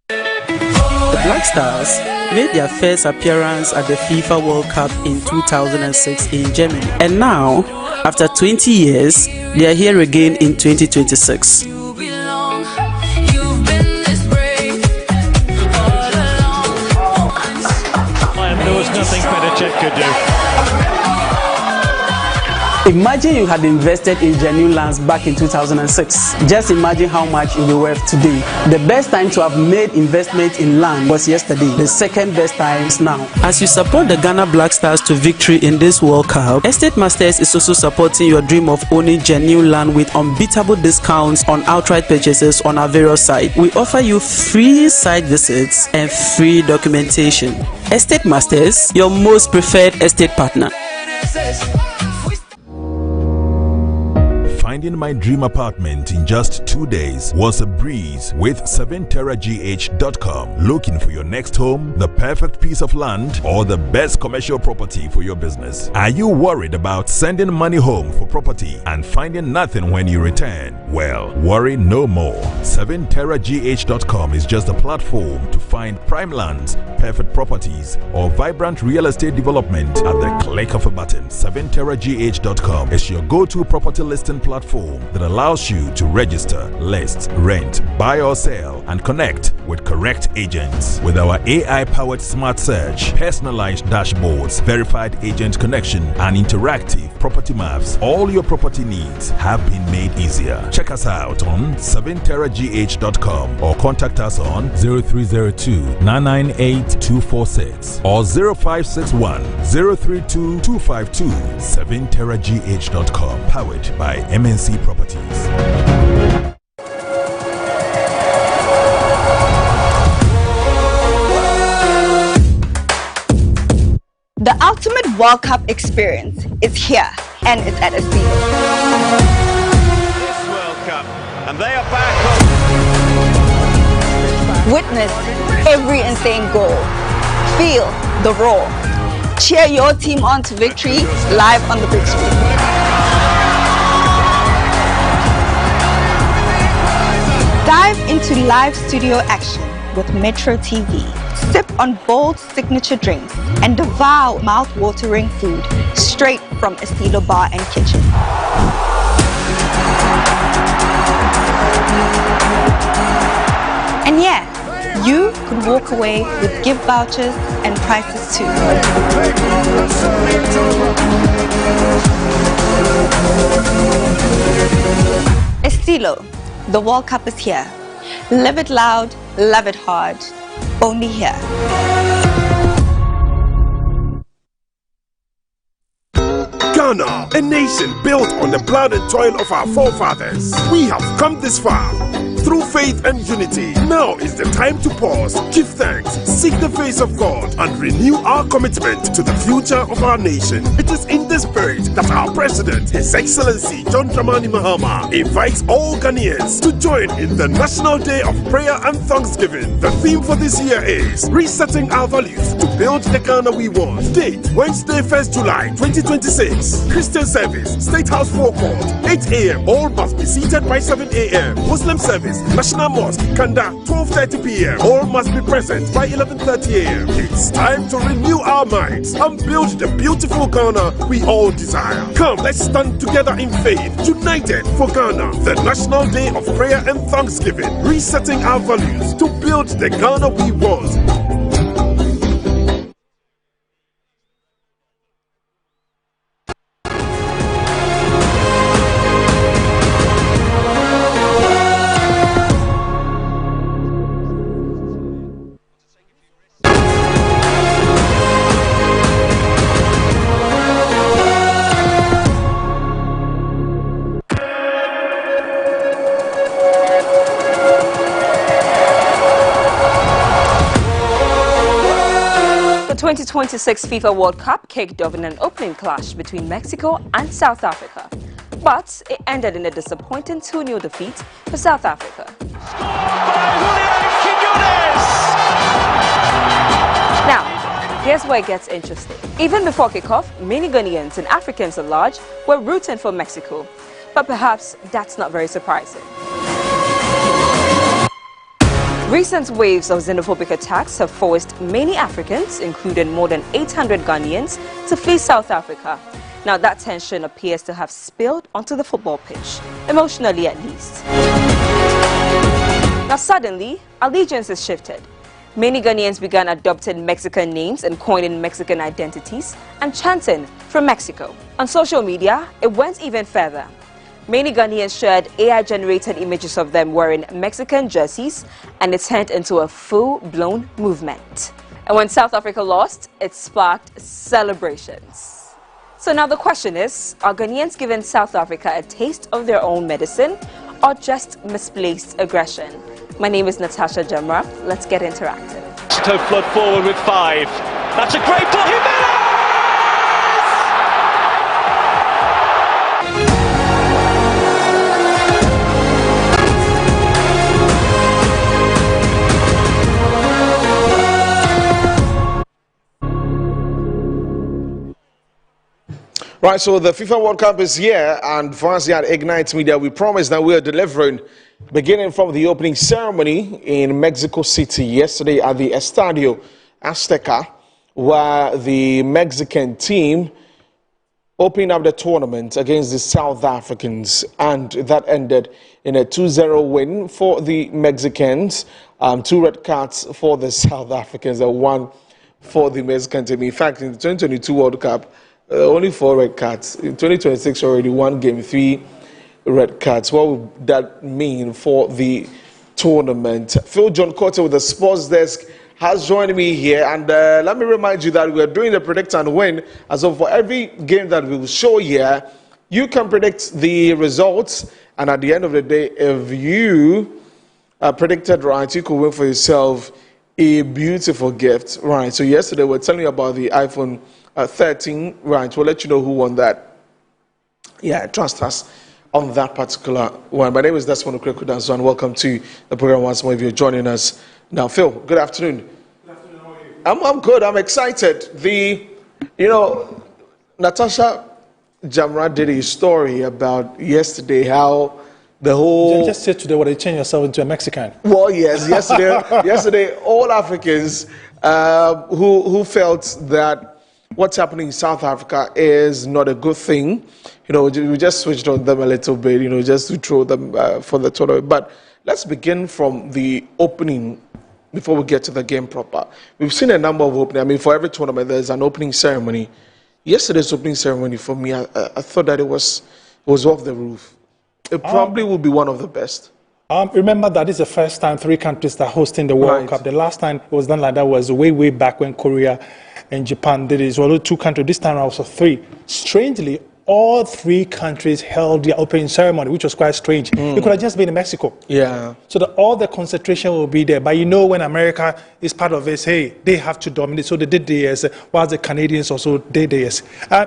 The Black Stars made their first appearance at the FIFA World Cup in 2006 in Germany. And now, after 20 years, they are here again in 2026. There was nothing Petacek could do. Imagine you had invested in genuine lands back in 2006. Just imagine how much it will be worth today. The best time to have made investment in land was yesterday. The second best time is now. As you support the Ghana Black Stars to victory in this World Cup, Estate Masters is also supporting your dream of owning genuine land with unbeatable discounts on outright purchases on our various sites. We offer you free site visits and free documentation. Estate Masters, your most preferred estate partner. Finding my dream apartment in just 2 days was a breeze with 7terragh.com. Looking for your next home, the perfect piece of land, or the best commercial property for your business? Are you worried about sending money home for property and finding nothing when you return? Well, worry no more. 7terragh.com is just a platform to find prime lands, perfect properties, or vibrant real estate development at the click of a button. 7terragh.com is your go-to property listing platform that allows you to register, list, rent, buy or sell, and connect with correct agents. With our AI-powered smart search, personalized dashboards, verified agent connection, and interactive property maps, all your property needs have been made easier. Check us out on 7terragh.com or contact us on 0302-998-246 or 0561-032-252. 7terragh.com, powered by MNC Properties. The ultimate World Cup experience is here, and it's at Estilo. This World Cup, and they are back on. Witness every insane goal. Feel the roar. Cheer your team on to victory live on the big screen. Dive into live studio action with Metro TV. Sip on bold signature drinks and devour mouth-watering food straight from Estilo Bar and Kitchen. And yeah, you could walk away with gift vouchers and prizes too. Estilo, the World Cup is here. Live it loud, love it hard. Only here. Ghana, a nation built on the blood and toil of our forefathers. We have come this far through faith and unity. Now is the time to pause, give thanks, seek the face of God, and renew our commitment to the future of our nation. It is in this spirit that our President, His Excellency John Dramani Mahama, invites all Ghanaians to join in the National Day of Prayer and Thanksgiving. The theme for this year is Resetting Our Values to Build the Ghana We Want. Date, Wednesday, 1st July 2026. Christian service, State House Forecourt, 8 a.m. All must be seated by 7 a.m. Muslim service, National Mosque, Kanda, 12:30 p.m. All must be present by 11:30 a.m. It's time to renew our minds and build the beautiful Ghana we all desire. Come, let's stand together in faith, united for Ghana. The National Day of Prayer and Thanksgiving, resetting our values to build the Ghana we want. The 2026 FIFA World Cup kicked off in an opening clash between Mexico and South Africa, but it ended in a disappointing 2-0 defeat for South Africa. Now, here's where it gets interesting. Even before kickoff, many Ghanaians and Africans at large were rooting for Mexico, but perhaps that's not very surprising. Recent waves of xenophobic attacks have forced many Africans, including more than 800 Ghanaians, to flee South Africa. Now that tension appears to have spilled onto the football pitch, emotionally at least. Now suddenly, allegiance is shifted. Many Ghanaians began adopting Mexican names and coining Mexican identities and chanting from Mexico. On social media, it went even further. Many Ghanaians shared AI-generated images of them wearing Mexican jerseys, and it turned into a full-blown movement. And when South Africa lost, it sparked celebrations. So now the question is, are Ghanaians giving South Africa a taste of their own medicine or just misplaced aggression? My name is Natasha Jamra. Let's get interactive. To flood forward with 5. That's a great ball. Jimenez! Right, so the FIFA World Cup is here, and for us here at Ignite Media, we promise that we are delivering, beginning from the opening ceremony in Mexico City yesterday at the Estadio Azteca, where the Mexican team opened up the tournament against the South Africans, and that ended in a 2-0 win for the Mexicans. 2 red cards for the South Africans and 1 for the Mexican team. In fact, in the 2022 World Cup, only 4 red cards. In 2026, already 1 game, 3 red cards. What would that mean for the tournament? Phil John Cotter with the sports desk has joined me here. And let me remind you that we are doing the predict and win. As of for every game that we will show here, you can predict the results. And at the end of the day, if you predicted right, you could win for yourself a beautiful gift. Right. So yesterday, we were telling you about the iPhone 13, right? We'll let you know who won that. Yeah, trust us on that particular one. My name is Desmond Okrekudanso, and welcome to the program once more if you're joining us now. Phil, good afternoon. Good afternoon, how are you? I'm good, I'm excited. Natasha Jamra did a story about yesterday how the whole... Just said today, what, you change yourself into a Mexican? Well, yes, yesterday all Africans who felt that what's happening in South Africa is not a good thing. We just switched on them a little bit, just to throw them for the tournament. But let's begin from the opening before we get to the game proper. We've seen a number of openings. I mean, for every tournament, there's an opening ceremony. Yesterday's opening ceremony, for me, I thought that it was off the roof. It probably will be one of the best. Remember that this is the first time 3 countries are hosting the World Cup. The last time it was done like that was way back when Korea and Japan did it. It was only 2 countries. This time also 3. Strangely, all 3 countries held their opening ceremony, which was quite strange. It could have just been in Mexico. Yeah. So that all the concentration will be there. But when America is part of this, hey, they have to dominate. So they did theirs, while the Canadians also did theirs.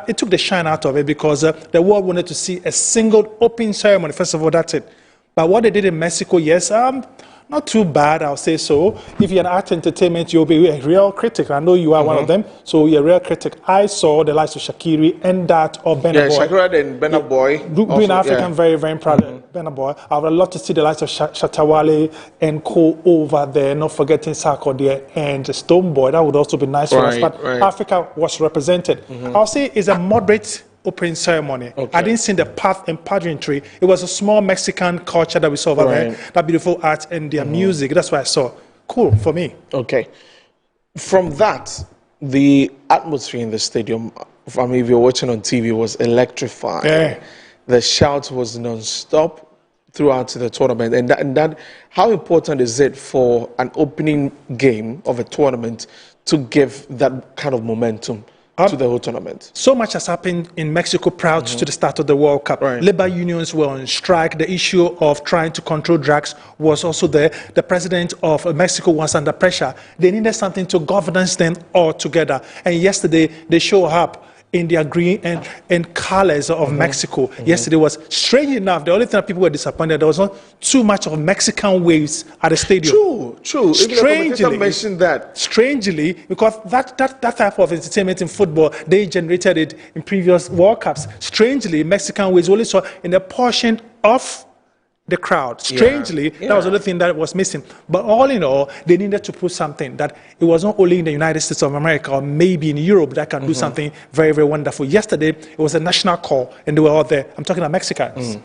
It took the shine out of it because the world wanted to see a single opening ceremony. First of all, that's it. But what they did in Mexico, yes, not too bad, I'll say so. If you're an art entertainment, you'll be a real critic. I know you are one of them, so you're a real critic. I saw the likes of Shaqiri and that of Burna Boy. Yeah, Shakira and Burna Boy. Being African, I'm very, very proud of Burna Boy. I would love to see the likes of Shatta Wale and co over there, not forgetting Sarkodie and Stonebwoy. That would also be nice for us. But Africa was represented. I'll say it's a moderate opening ceremony. I didn't see the path and pageantry. It was a small Mexican culture that we saw over there, that beautiful art and their music. That's what I saw. Cool for me. Okay. From that, the atmosphere in the stadium, I mean, if you're watching on TV, was electrifying. Yeah. The shout was non-stop throughout the tournament. And that, how important is it for an opening game of a tournament to give that kind of momentum to the whole tournament? So much has happened in Mexico prior to the start of the World Cup. Labor unions were on strike. The issue of trying to control drugs was also there. The president of Mexico was under pressure. They needed something to governance them all together. And yesterday, they showed up in their green and colors of Mexico. Yesterday was, strange enough, the only thing that people were disappointed, there was not too much of Mexican waves at the stadium. True. Strangely, mentioned that. Strangely, because that type of entertainment in football, they generated it in previous World Cups. Strangely, Mexican waves only saw in a portion of the crowd. Strangely, that was the other thing that was missing. But all in all, they needed to put something that it was not only in the United States of America or maybe in Europe that can do something very, very wonderful. Yesterday, it was a national call, and they were all there. I'm talking about Mexicans.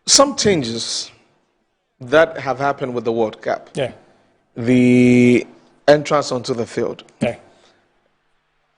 Some changes that have happened with the World Cup. Yeah. the entrance onto the field. Okay.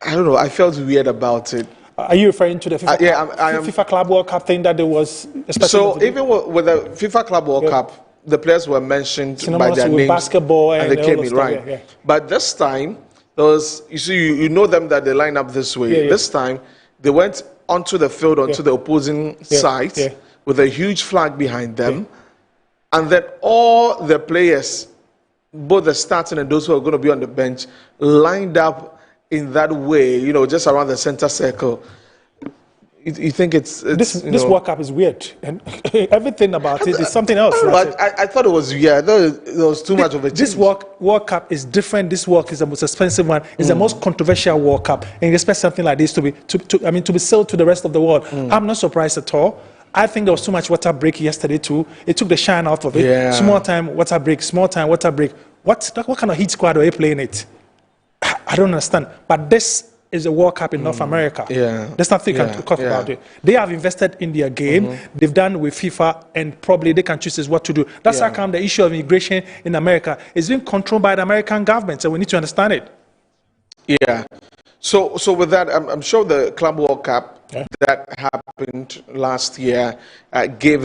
I don't know. I felt weird about it. Are you referring to the FIFA, FIFA Club World Cup thing that there was? So even with the FIFA Club World Cup, the players were mentioned by their names, basketball and they came in, right? Yeah. But this time, there was, you see, you know them that they line up this way. Yeah. This time, they went onto the field, onto the opposing side, with a huge flag behind them, and then all the players, both the starting and those who are going to be on the bench, lined up in that way, you know, just around the center circle. You think it's this World Cup is weird, and everything about it is something else. But I thought it was weird. There was too much of a change. This World Cup is different. This World is the most expensive one. It's the most controversial World Cup, and you expect something like this to be sold to the rest of the world. I'm not surprised at all. I think there was too much water break yesterday too. It took the shine out of it. Yeah. Small time water break. Small time water break. What kind of heat squad are you playing it? I don't understand. But this is a World Cup in North America. Yeah. There's nothing you can talk about it. They have invested in their game. They've done with FIFA, and probably they can choose what to do. That's how come the issue of immigration in America is being controlled by the American government, so we need to understand it. Yeah. So with that, I'm sure the Club World Cup that happened last year gave